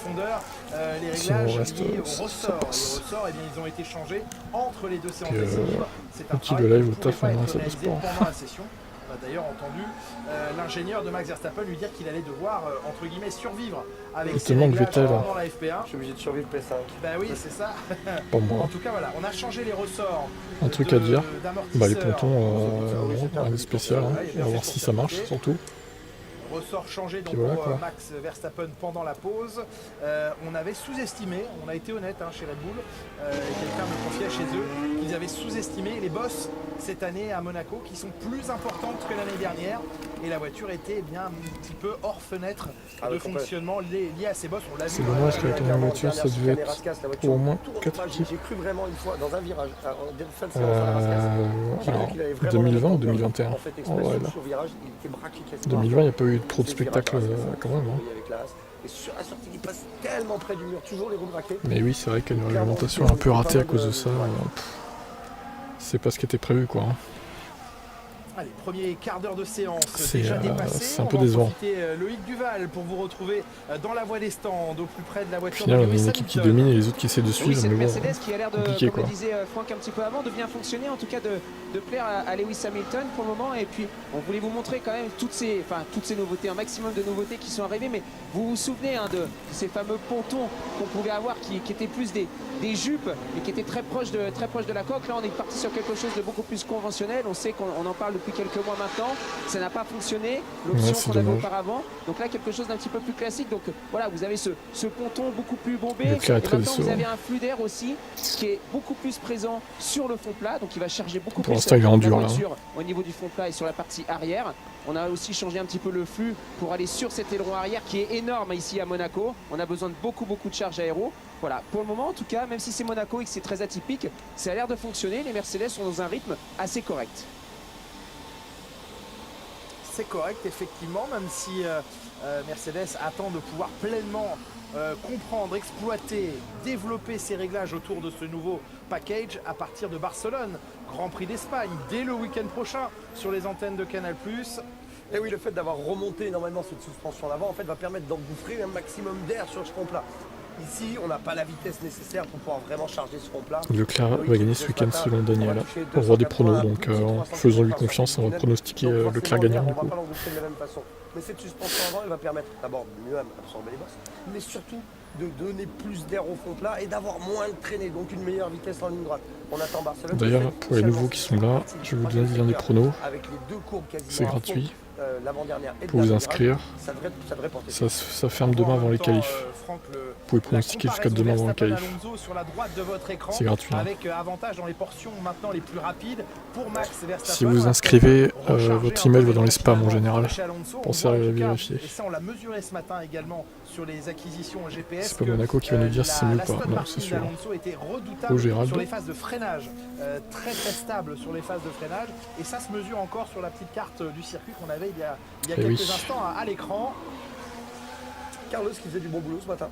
Speaker 14: Les réglages liés au ressort. Les ressorts, ils ont été changés entre les deux séances d'essai libre. C'est un travail
Speaker 2: live
Speaker 14: qui ne pouvait pas être
Speaker 2: ça
Speaker 14: réalisé pendant la session. On a d'ailleurs entendu l'ingénieur de Max Verstappen lui dire qu'il allait devoir, entre guillemets, survivre avec ses réglages pendant la FP1.
Speaker 15: Je suis obligé de survivre P5.
Speaker 14: Bah oui, c'est ça.
Speaker 2: Pour moi.
Speaker 14: En tout cas, voilà, on a changé les ressorts.
Speaker 2: Un truc à dire, les pontons, rien de spécial, hein. On va voir si ça marche surtout.
Speaker 14: Ressort changé donc
Speaker 2: voilà,
Speaker 14: pour Max Verstappen pendant la pause. On avait sous-estimé, on a été honnête chez Red Bull, quelqu'un me confiait chez eux qu'ils avaient sous-estimé les bosses cette année à Monaco qui sont plus importantes que l'année dernière et la voiture était bien un petit peu hors fenêtre de fonctionnement lié à ces bosses. On l'a vu.
Speaker 2: C'est dommage qu'avec la voiture ça devait être au moins 4 équipes.
Speaker 15: J'ai cru vraiment une fois dans un virage, fin de
Speaker 2: séance 2020 ou 2021 2020 il n'y a pas eu trop de spectacle quand même. Hein.
Speaker 15: Et sur la sortie qui passe tellement près du mur, toujours les roues braquées.
Speaker 2: Mais oui, c'est vrai qu'il y a une réglementation un peu ratée à cause de ça. C'est pas ce qui était prévu quoi.
Speaker 14: Allez, premier quart d'heure de séance
Speaker 2: C'est
Speaker 14: déjà dépassé.
Speaker 2: c'est un peu décevant.
Speaker 14: Loïc Duval pour vous retrouver dans la voie des stands, au plus près de la
Speaker 2: Au
Speaker 14: voiture.
Speaker 2: final, on a une équipe qui domine et les autres qui essaient de
Speaker 5: Oui,
Speaker 2: suivre,
Speaker 5: c'est
Speaker 2: mais
Speaker 5: le
Speaker 2: bon,
Speaker 5: Mercedes qui a l'air de,
Speaker 2: compliqué
Speaker 5: comme
Speaker 2: quoi.
Speaker 5: le disait Franck un petit peu avant, de bien fonctionner, en tout cas de plaire à Lewis Hamilton pour le moment. Et puis on voulait vous montrer quand même toutes ces nouveautés, un maximum de nouveautés qui sont arrivées. Mais vous vous souvenez de ces fameux pontons qu'on pouvait avoir qui étaient plus des jupes et qui étaient très proches de la coque. Là on est parti sur quelque chose de beaucoup plus conventionnel. On sait qu'on en parle depuis quelques mois maintenant. Ça n'a pas fonctionné, l'option
Speaker 2: c'est
Speaker 5: qu'on avait
Speaker 2: dommage.
Speaker 5: auparavant. Donc là quelque chose d'un petit peu plus classique. Donc voilà, vous avez ce ponton beaucoup plus bombé.
Speaker 2: Leclerc est
Speaker 5: Et
Speaker 2: très
Speaker 5: maintenant vous
Speaker 2: décevant.
Speaker 5: avez un flux d'air aussi qui est beaucoup plus présent sur le fond plat. Donc il va charger beaucoup
Speaker 2: Pour
Speaker 5: plus
Speaker 2: l'instant, il est en dur,
Speaker 5: la
Speaker 2: là.
Speaker 5: voiture au niveau du fond plat et sur la partie arrière. On a aussi changé un petit peu le flux pour aller sur cet aileron arrière qui est énorme ici à Monaco. On a besoin de beaucoup de charge aéro. Voilà, pour le moment en tout cas, même si c'est Monaco et que c'est très atypique, ça a l'air de fonctionner. Les Mercedes sont dans un rythme assez correct.
Speaker 14: C'est correct, effectivement, même si Mercedes attend de pouvoir pleinement comprendre, exploiter, développer ses réglages autour de ce nouveau package à partir de Barcelone. Grand Prix d'Espagne, dès le week-end prochain, sur les antennes de Canal+.
Speaker 15: Et oui, le fait d'avoir remonté énormément cette suspension d'avant, en fait, va permettre d'engouffrer un maximum d'air sur ce front plat. Ici, on n'a pas la vitesse nécessaire pour pouvoir vraiment charger ce front plat.
Speaker 2: Leclerc va gagner ce week-end selon Daniel, au roi des pronos, donc faisons-lui confiance, on va pronostiquer Leclerc gagnant du
Speaker 15: On
Speaker 2: coup.
Speaker 15: va pas l'engouffrer de la même façon. Mais cette suspension avant, elle va permettre d'abord de mieux absorber les bosses, mais surtout de donner plus d'air au fond plat et d'avoir moins de traînée, donc une meilleure vitesse en ligne droite. On attend Barcelone.
Speaker 2: D'ailleurs, pour les nouveaux qui sont là, je vais vous donner l'un des pronos.
Speaker 15: Avec les deux courbes quasiment
Speaker 2: C'est
Speaker 15: à fond,
Speaker 2: gratuit.
Speaker 15: l'avant-dernière et le
Speaker 2: Pour vous
Speaker 15: dernier
Speaker 2: inscrire.
Speaker 15: virage, ça devrait porter.
Speaker 2: Ça ferme demain avant les qualifs. Vous pouvez pronostiquer jusqu'à demain avant les qualifs. C'est gratuit. Hein.
Speaker 14: Avec avantage dans les portions maintenant les plus rapides pour Max Verstappen.
Speaker 2: Si vous inscrivez, votre email va dans les spams en général. Pensez à vérifier.
Speaker 14: Et ça, on l'a mesuré ce matin également sur les acquisitions GPS.
Speaker 2: C'est pas Monaco qui va nous dire si c'est mieux ou pas. Non, c'est sûr.
Speaker 14: Était redoutable
Speaker 2: Au Gérald.
Speaker 14: sur les phases de freinage, très stable sur les phases de freinage, et ça se mesure encore sur la petite carte du circuit qu'on avait il y a quelques instants à l'écran.
Speaker 15: Carlos qui faisait du bon boulot ce matin,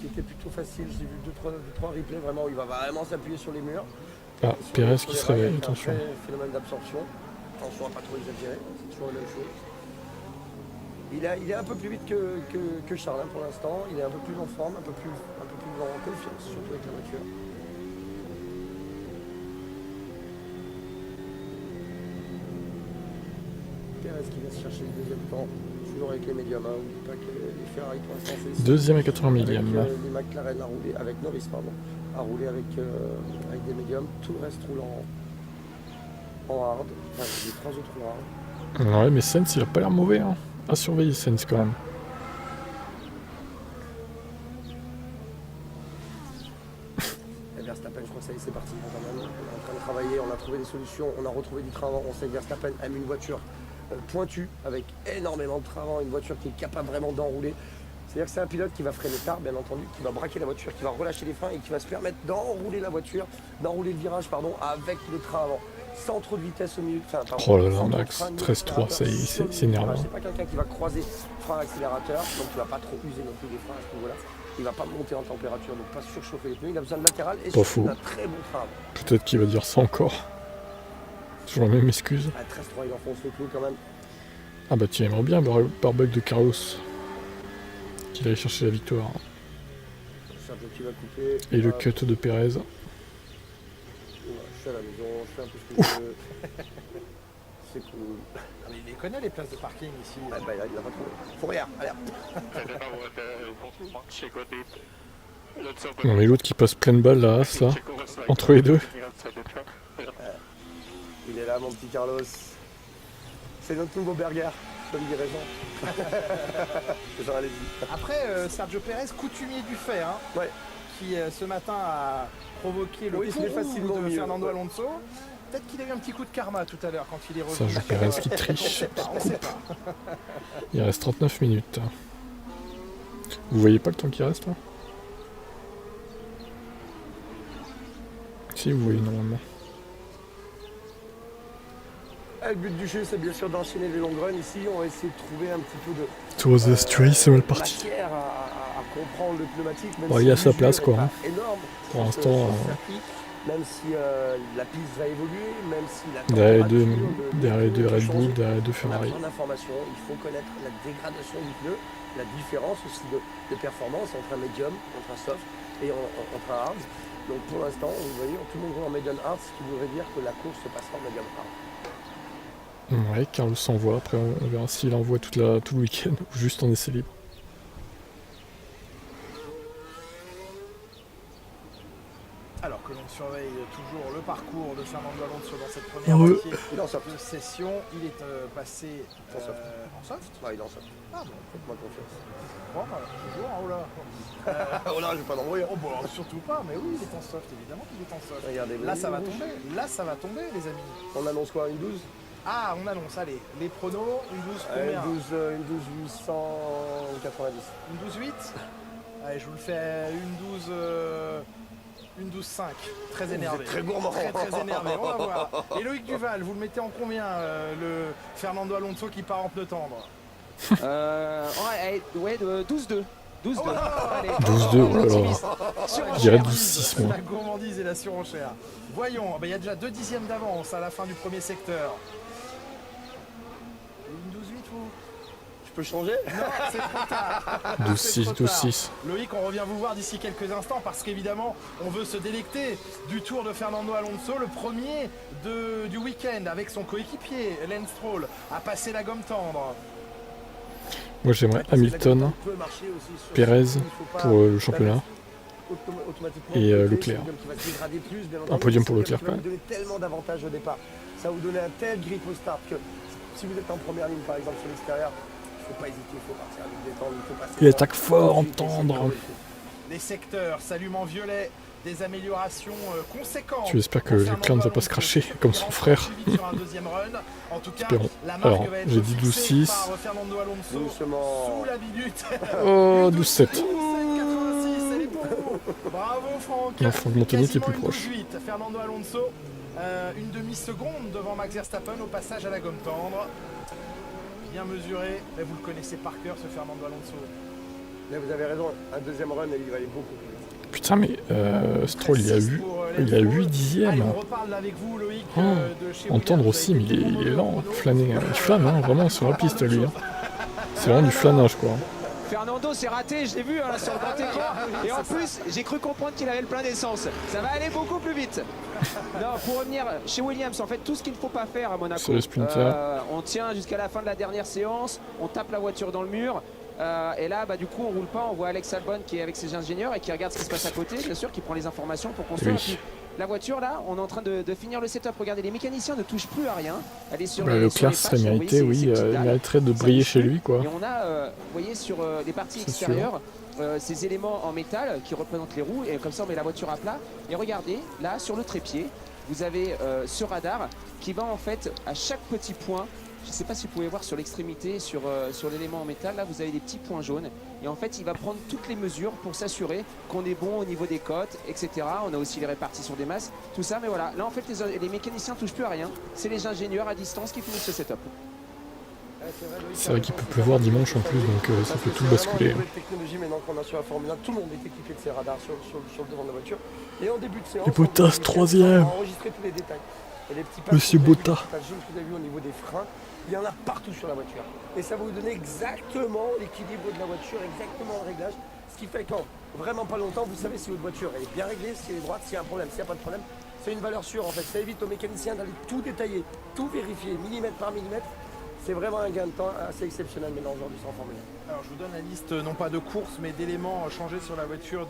Speaker 15: qui était plutôt facile. J'ai vu 2-3 replays vraiment où il va vraiment s'appuyer sur les murs.
Speaker 2: Ah, Pérez qui se réveille, attention.
Speaker 15: Phénomène d'absorption. Attention à pas trop exagérer, c'est toujours la même chose. Il est un peu plus vite que Charles pour l'instant. Il est un peu plus en forme, un peu plus en confiance, surtout avec la voiture. Pérez qui va se chercher le deuxième temps, toujours avec les médiums. Hein. N'oublie pas que les Ferrari pour l'instant c'est
Speaker 2: deuxième et 80 millième.
Speaker 15: Les McLaren a roulé avec Norris, pardon, a roulé avec des médiums. Tout le reste roule en hard. Enfin, les trois autres roulent en hard.
Speaker 2: Ouais, mais Sainz il a pas l'air mauvais. Hein. À surveiller Sainz quand même.
Speaker 15: Et Verstappen, je crois que ça y est, c'est parti. On est en train de travailler, on a trouvé des solutions, on a retrouvé du train avant. On sait que Verstappen aime une voiture pointue, avec énormément de train avant, une voiture qui est capable vraiment d'enrouler. C'est-à-dire que c'est un pilote qui va freiner tard, bien entendu, qui va braquer la voiture, qui va relâcher les freins et qui va se permettre d'enrouler la voiture, d'enrouler le virage, pardon, avec le train avant. Sans trop de vitesse au milieu. Enfin,
Speaker 2: Oh là là, Max, 13-3, c'est énervant.
Speaker 15: C'est pas quelqu'un qui va croiser frein accélérateur, donc il va pas trop user non plus les freins à ce niveau-là. Il va pas monter en température, donc pas surchauffer les pneus. Il a besoin de latéral et surtout d'un très bon frein avant.
Speaker 2: Peut-être qu'il va dire ça encore. Toujours la même excuse.
Speaker 15: À 13-3, il enfonce le clou quand même.
Speaker 2: Ah bah tu aimerais bien barbecue de Carlos. Qu'il allait chercher la victoire.
Speaker 15: Sergio qui va couper.
Speaker 2: Et le cut de Pérez.
Speaker 15: Je suis à la maison, je fais un peu ce que je veux. C'est cool.
Speaker 14: Il les connaît les places de parking ici.
Speaker 15: Ah bah il a pas trouvé. Faut rien, allez.
Speaker 2: Non mais l'autre qui passe pleine balle là, ça. Entre les deux.
Speaker 15: Il est là mon petit Carlos. C'est notre nouveau burger, comme dirait Jean. Jean, allez-y.
Speaker 14: Après, Sergio Pérez, coutumier du fait, hein,
Speaker 15: ouais.
Speaker 14: Qui ce matin a provoqué le coup de Fernando Alonso. Peut-être qu'il a eu un petit coup de karma tout à l'heure quand il est revenu.
Speaker 2: Sergio Pérez qui triche.
Speaker 14: On sait pas.
Speaker 2: Il reste 39 minutes. Vous voyez pas le temps qui reste là? Si, vous voyez normalement.
Speaker 15: Le but du jeu, c'est bien sûr d'enchaîner les long runs. Ici, on va essayer de trouver un petit peu de
Speaker 2: Tour the Street, c'est mal parti.
Speaker 15: matière à comprendre le pneumatique.
Speaker 2: Bon, il est à sa place quoi. Hein.
Speaker 15: Énorme.
Speaker 2: Pour l'instant,
Speaker 15: même si la piste va évoluer, même si la
Speaker 2: derrière
Speaker 15: température...
Speaker 2: deux Red Bull, derrière deux Ferrari.
Speaker 15: On a besoin d'informations, il faut connaître la dégradation du pneu, la différence aussi de performance entre un médium, entre un soft et entre un hard. Donc pour l'instant, vous voyez, tout le monde roule en medium hard, ce qui voudrait dire que la course se passera en medium hard.
Speaker 2: Ouais, Carlos s'envoie, après on verra s'il envoie tout le week-end ou juste en essai libre.
Speaker 14: Alors que l'on surveille toujours le parcours de Fernando Alonso dans cette première moitié de session, il est passé en soft.
Speaker 15: Ouais, il est en soft.
Speaker 14: Ah bon,
Speaker 15: faites-moi confiance.
Speaker 14: Bon, toujours, oh là.
Speaker 15: Oh là, je vais pas l'embrouiller.
Speaker 14: Oh bon, surtout pas, mais oui, il est en soft, évidemment qu'il est en soft.
Speaker 15: Regardez,
Speaker 14: là, ça va tomber, les amis.
Speaker 15: On annonce quoi, une 12?
Speaker 14: Ah, on annonce, allez, les pronos, une 12 combien?
Speaker 15: Une 12 890.
Speaker 14: Une 12 8? Allez, je vous le fais une 12-5, très énervé.
Speaker 15: Très gourmand.
Speaker 14: Très énervé, on va voir. Et Loïc Duval, vous le mettez en combien, le Fernando Alonso qui part en pneu tendre?
Speaker 5: Ouais, de 12-2. 12-2.
Speaker 2: 12-2, oh là là. Je dirais 12-6, moi.
Speaker 14: La gourmandise et la surenchère. Voyons, il y a déjà 2 dixièmes d'avance à la fin du premier secteur. Une 12-8, vous?
Speaker 15: Je peux changer?
Speaker 14: Non, c'est trop tard.
Speaker 2: 12-6, 12-6.
Speaker 14: Loïc, on revient vous voir d'ici quelques instants parce qu'évidemment, on veut se délecter du tour de Fernando Alonso, le premier du week-end avec son coéquipier, Lance Stroll, à passer la gomme tendre.
Speaker 2: Moi j'aimerais Hamilton, Pérez pour le championnat et Leclerc. Un podium pour Leclerc quand même.
Speaker 15: Ça va vous donner tellement d'avantages au départ. Ça va vous donner un tel grip au start que si vous êtes en première ligne par exemple sur l'extérieur, il ne faut pas hésiter, il faut partir avec détente, il faut passer.
Speaker 2: Il attaque fort en tendre.
Speaker 14: Les secteurs s'allument en violet. Des améliorations conséquentes.
Speaker 2: Tu espères que Leclerc ne va pas se cracher comme son frère.
Speaker 14: En tout cas,
Speaker 2: espérons.
Speaker 14: La
Speaker 2: alors,
Speaker 14: va être
Speaker 2: j'ai dit 12-6.
Speaker 14: Oh,
Speaker 2: 12-7.
Speaker 14: Bravo Franck.
Speaker 2: Non, Franck Montagnier qui est plus proche.
Speaker 14: Fernando Alonso, une demi-seconde devant Max Verstappen au passage à la gomme tendre. Bien mesuré, mais vous le connaissez par cœur ce Fernando Alonso.
Speaker 15: Mais vous avez raison, un deuxième run et il va aller beaucoup plus vite.
Speaker 2: Putain, mais Stroll, il a 8 dixièmes. Entendre aussi, mais il est lent, flâner. Il flâne, hein, vraiment, sur la piste, lui. Hein. C'est vraiment du flânage, quoi.
Speaker 5: Fernando s'est raté, je l'ai vu hein, sur le grand écran. Et en plus, j'ai cru comprendre qu'il avait le plein d'essence. Ça va aller beaucoup plus vite. Non, pour revenir chez Williams, en fait, tout ce qu'il ne faut pas faire à Monaco. On tient jusqu'à la fin de la dernière séance, on tape la voiture dans le mur. Et là, du coup, on roule pas. On voit Alex Albon qui est avec ses ingénieurs et qui regarde ce qui se passe à côté, bien sûr, qui prend les informations pour construire.
Speaker 2: Oui.
Speaker 5: La voiture, là, on est en train de finir le setup. Regardez, les mécaniciens ne touchent plus à rien. Elle est sur
Speaker 2: Leclerc serait mérité, oui, il mériterait de briller chez lui, quoi.
Speaker 5: Et on a, vous voyez, sur les parties extérieures, ces éléments en métal qui représentent les roues. Et comme ça, on met la voiture à plat. Et regardez, là, sur le trépied, vous avez ce radar qui va en fait à chaque petit point. Je ne sais pas si vous pouvez voir sur l'extrémité, sur l'élément en métal, là vous avez des petits points jaunes. Et en fait il va prendre toutes les mesures pour s'assurer qu'on est bon au niveau des cotes, etc. On a aussi les répartitions des masses, tout ça. Mais voilà, là en fait les mécaniciens ne touchent plus à rien. C'est les ingénieurs à distance qui finissent ce setup.
Speaker 2: C'est vrai qu'il peut pleuvoir dimanche en plus, donc ça peut tout basculer.
Speaker 15: La technologie maintenant qu'on a sur la Formule 1, tout le monde est équipé de ces radars sur le devant de la voiture. Et en début de séance,
Speaker 2: et Bottas, troisième.
Speaker 15: Enregistrer tous les détails. Et les petits
Speaker 2: Monsieur Bottas.
Speaker 15: que vous avez vu au niveau des freins, il y en a partout sur la voiture. Et ça va vous donner exactement l'équilibre de la voiture, exactement le réglage. Ce qui fait qu'en vraiment pas longtemps, vous savez si votre voiture est bien réglée, si elle est droite, s'il y a un problème, s'il n'y a pas de problème. C'est une valeur sûre en fait. Ça évite aux mécaniciens d'aller tout détailler, tout vérifier, millimètre par millimètre. C'est vraiment un gain de temps assez exceptionnel maintenant aujourd'hui sans Formule
Speaker 14: 1. Alors je vous donne la liste, non pas de course, mais d'éléments changés sur la voiture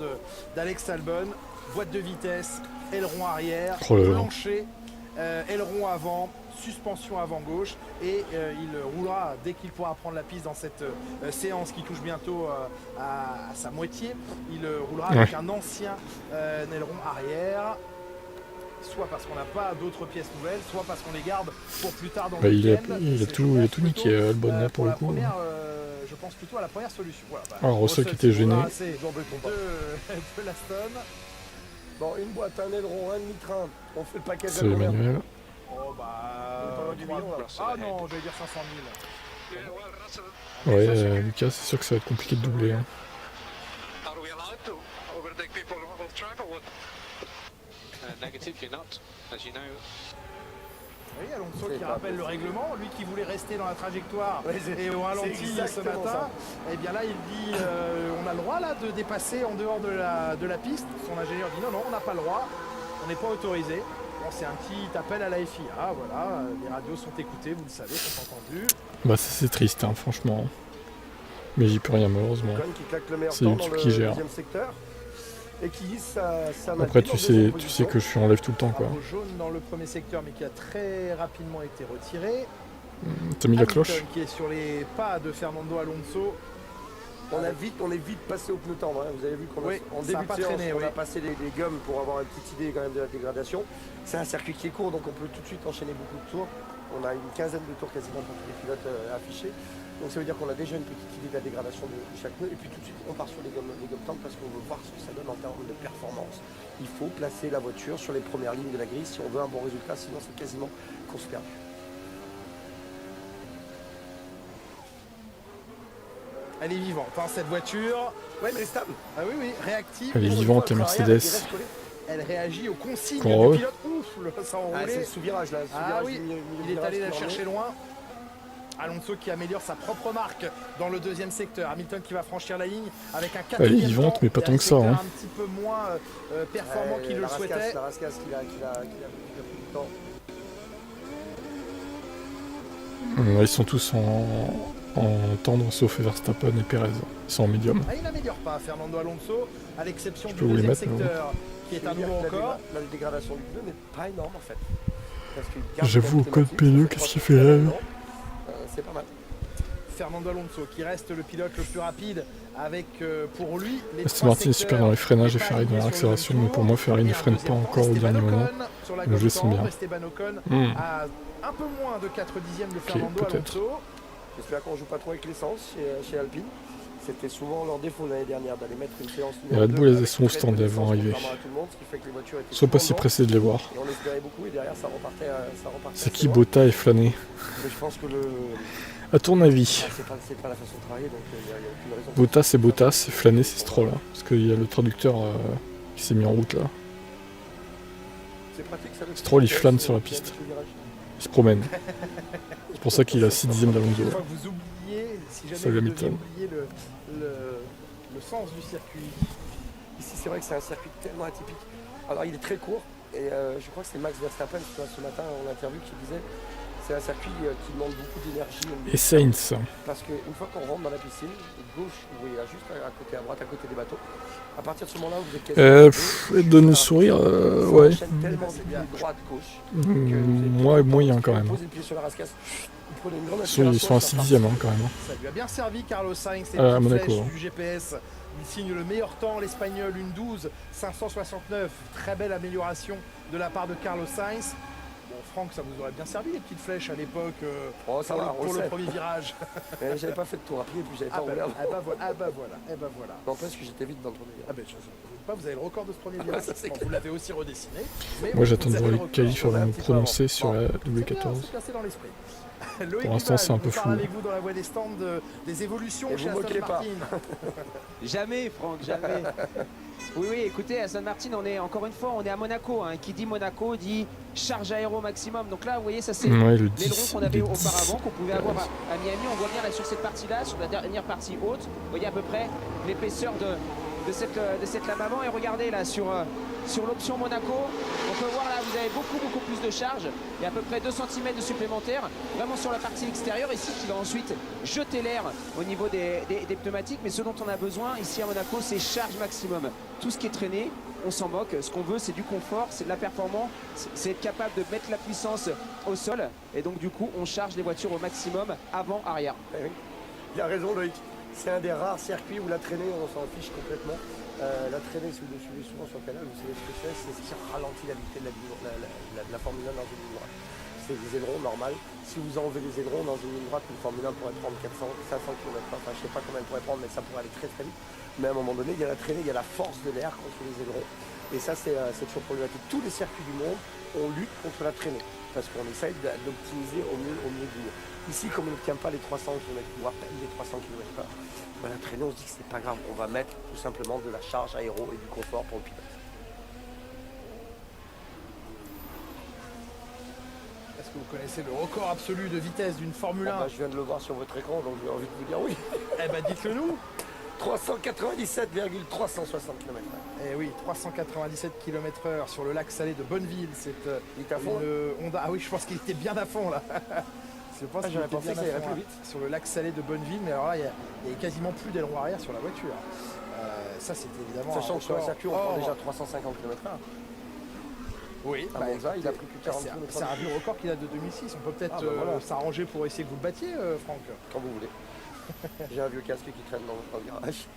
Speaker 14: d'Alex Albon. Boîte de vitesse, aileron arrière, plancher, aileron avant, suspension avant gauche, et il roulera dès qu'il pourra prendre la piste dans cette séance qui touche bientôt à sa moitié. Il roulera avec un ancien aileron arrière, soit parce qu'on n'a pas d'autres pièces nouvelles, soit parce qu'on les garde pour plus tard dans le week-end.
Speaker 2: Il a tout niqué Albon là pour le coup.
Speaker 14: Je pense plutôt à la première solution. Voilà,
Speaker 2: alors Russell qui était gêné.
Speaker 14: De l'Aston.
Speaker 15: Bon, une boîte, un aileron, un demi-train, on fait le paquet de
Speaker 2: c'est Emmanuel.
Speaker 14: Oh bah... Ah non, j'allais dire 500 000.
Speaker 2: Ouais, Lucas, c'est sûr que ça va être compliqué de doubler. Hein.
Speaker 14: Oui, Alonso qui rappelle le règlement, lui qui voulait rester dans la trajectoire et au ralenti ce matin, et bien là il dit on a le droit là de dépasser en dehors de la piste. Son ingénieur dit non, on n'a pas le droit, on n'est pas autorisé. Bon, c'est un petit appel à la FIA, voilà, les radios sont écoutées, vous le savez, sont entendues.
Speaker 2: Bah c'est triste, hein, franchement. Mais j'y peux rien malheureusement. C'est YouTube qui gère.
Speaker 14: Et qui ça
Speaker 2: après tu sais que je suis en live tout le temps quoi.
Speaker 14: Jaune dans le premier secteur mais qui a très rapidement été retiré.
Speaker 2: T'as mis la cloche
Speaker 14: qui est sur les pas de Fernando Alonso.
Speaker 15: On est vite passé au pneu tendre, hein. Vous avez vu qu'en début de séance, on a passé les gommes pour avoir une petite idée quand même de la dégradation. C'est un circuit qui est court donc on peut tout de suite enchaîner beaucoup de tours. On a une quinzaine de tours quasiment pour tous les pilotes affichés. Donc ça veut dire qu'on a déjà une petite idée de la dégradation de chaque pneu. Et puis tout de suite on part sur les gommes tendres parce qu'on veut voir ce que ça donne en termes de performance. Il faut placer la voiture sur les premières lignes de la grille si on veut un bon résultat, sinon c'est quasiment course perdue.
Speaker 14: Elle est vivante, hein, cette voiture.
Speaker 15: Ouais, mais elle est stable.
Speaker 14: Ah oui, réactive.
Speaker 2: Elle est vivante, la Mercedes.
Speaker 14: Elle réagit aux consignes du pilote. Ouf, ça enroulé.
Speaker 15: C'est le sous-virage là.
Speaker 14: Il est allé la chercher loin. Alonso qui améliore sa propre marque dans le deuxième secteur. Hamilton qui va franchir la ligne avec un quatrième.
Speaker 2: Elle est vivante, mais pas tant que ça. Hein.
Speaker 14: Un petit peu moins performant qu'il le souhaitait.
Speaker 15: La rascasse qui a pris du temps.
Speaker 2: Ils sont tous en tendre sauf Verstappen et Perez. Ils sont en médium.
Speaker 14: Il n'améliore pas Fernando Alonso, à l'exception du deuxième secteur qui est un nouveau record.
Speaker 15: La dégradation du pneu n'est pas énorme en fait.
Speaker 2: J'avoue, au code P2, qu'est-ce qu'il fait là?
Speaker 15: C'est pas mal.
Speaker 14: Fernando Alonso qui reste le pilote le plus rapide avec pour lui les
Speaker 2: Aston Martin est super dans les freinages et Ferrari dans l'accélération, mais pour moi Ferrari ne freine pas encore au dernier moment. Le jeu sent bien.
Speaker 14: Esteban Ocon à un peu moins de 4 dixièmes de Fernando Alonso.
Speaker 15: J'espère qu'on joue pas trop avec l'essence chez Alpine. C'était souvent leur défaut l'année dernière d'aller mettre une séance
Speaker 2: numéro 2. Les Red Bull elles sont au stand avant d'arriver. Sois pas si pressé de les voir.
Speaker 15: Et on espérait beaucoup et derrière ça repartait.
Speaker 2: C'est qui Bottas et Flâné?
Speaker 15: Mais je pense que le...
Speaker 2: À ton avis?
Speaker 15: C'est pas la façon de travailler donc il n'y a aucune raison.
Speaker 2: Bottas c'est Bottas et Flâné c'est Stroll. Parce qu'il y a le traducteur qui s'est mis en route là. Stroll il flâne sur la piste. Il se promène. C'est pour ça qu'il a 6 dixièmes d'Alonso.
Speaker 14: Vous oubliez, si jamais
Speaker 2: Salut,
Speaker 14: vous deviez oublier le sens du circuit.
Speaker 15: Ici c'est vrai que c'est un circuit tellement atypique. Alors il est très court et je crois que c'est Max Verstappen ce matin en interview qui disait c'est un circuit qui demande beaucoup d'énergie.
Speaker 2: Et Sainz.
Speaker 15: Parce qu'une fois qu'on rentre dans la piscine, gauche, vous voyez juste à droite, à côté des bateaux, à partir de ce moment-là, vous êtes quasiment...
Speaker 2: donne le sourire, ouais.
Speaker 15: Tellement droite, gauche.
Speaker 2: Moi, moyen quand même.
Speaker 15: Posez le pied sur la rascasse.
Speaker 2: Ils sont à 6 dixièmes hein, quand même.
Speaker 14: Ça lui a bien servi Carlos Sainz et
Speaker 2: à
Speaker 14: la
Speaker 2: Monaco,
Speaker 14: flèche du GPS. Il signe le meilleur temps, l'Espagnol, une 12,569. Très belle amélioration de la part de Carlos Sainz. Bon, Franck, ça vous aurait bien servi les petites flèches à l'époque pour le premier virage.
Speaker 15: J'avais pas fait de tour rapide et puis j'avais pas roulé.
Speaker 14: Ah bah voilà.
Speaker 15: N'empêche que j'étais vite dans le premier virage.
Speaker 14: Ah bah je ne sais pas, vous avez le record de ce premier virage. Vous l'avez aussi redessiné.
Speaker 2: Moi j'attends de voir les qualifs avant de me prononcer sur la W14.
Speaker 14: Dans l'esprit.
Speaker 2: Pour l'instant c'est un peu flou.
Speaker 14: Avec vous dans la voie des stands des évolutions chez Aston Martin.
Speaker 5: Jamais Franck, jamais. Oui, écoutez, Aston Martin, encore une fois, on est à Monaco. Hein. Qui dit Monaco dit charge aéro maximum. Donc là, vous voyez, ça c'est l'aileron qu'on avait auparavant, qu'on pouvait avoir à Miami. On voit bien là sur cette partie-là, sur la dernière partie haute. Vous voyez à peu près l'épaisseur de cette lame avant. Et regardez là sur l'option Monaco, on peut voir là, vous avez beaucoup plus de charge. Il y a à peu près 2 cm de supplémentaire, vraiment sur la partie extérieure ici, qui va ensuite jeter l'air au niveau des pneumatiques. Mais ce dont on a besoin ici à Monaco, c'est charge maximum. Tout ce qui est traîné, on s'en moque. Ce qu'on veut, c'est du confort, c'est de la performance, c'est être capable de mettre la puissance au sol. Et donc du coup, on charge les voitures au maximum avant, arrière.
Speaker 15: Oui. Il a raison Loïc. C'est un des rares circuits où la traînée, on s'en fiche complètement. La traînée, si vous le suivez souvent sur le canal, vous savez ce que c'est ce qui ralentit la vitesse de la Formule 1 dans une ligne droite. C'est des ailerons normal. Si vous enlevez les ailerons dans une ligne droite, une Formule 1 pourrait prendre 400, 500 km/h, enfin je ne sais pas combien elle pourrait prendre, mais ça pourrait aller très vite. Mais à un moment donné, il y a la traînée, il y a la force de l'air contre les ailerons. Et ça, c'est toujours problématique. Tous les circuits du monde, on lutte contre la traînée. Parce qu'on essaye d'optimiser au mieux du mieux. Ici, comme on n'obtient pas les 300 km, ou à peine les 300 km/h, la traînée, on se dit que c'est pas grave. On va mettre tout simplement de la charge aéro et du confort pour le pilote.
Speaker 14: que vous connaissez le record absolu de vitesse d'une Formule 1?
Speaker 15: Je viens de le voir sur votre écran, donc j'ai envie de vous dire oui.
Speaker 14: Eh ben dites-le nous.
Speaker 15: 397,360 km/h.
Speaker 14: Eh oui, 397 km/h sur le lac salé de Bonneville. C'est une Honda. Ah oui, je pense qu'il était bien à fond là. Je pense qu'il était bien à fond, plus vite. Sur le lac salé de Bonneville, mais alors là, il y a quasiment plus d'aileron arrière sur la voiture. Ça, c'était évidemment.
Speaker 15: Sachant que sur la circuit, on prend déjà 350 km/h.
Speaker 14: Oui,
Speaker 15: Monza, il a pris que 40 km/h.
Speaker 14: C'est un vieux record qu'il a de 2006. On peut peut-être s'arranger pour essayer que vous le battiez, Franck.
Speaker 15: Quand vous voulez. J'ai un vieux casque qui traîne dans le garage.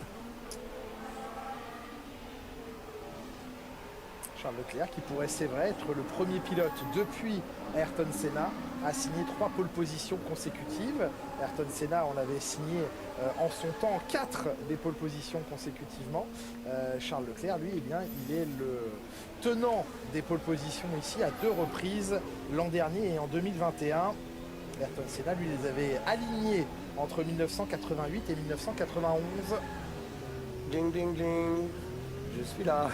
Speaker 14: Charles Leclerc qui pourrait, c'est vrai, être le premier pilote depuis Ayrton Senna à signer 3 pole positions consécutives. Ayrton Senna en avait signé en son temps 4 des pole positions consécutivement. Charles Leclerc, lui, eh bien, il est le tenant des pole positions ici à 2 reprises l'an dernier et en 2021. Ayrton Senna, lui, les avait alignés entre 1988 et 1991.
Speaker 15: Ding, ding, ding. Je suis là.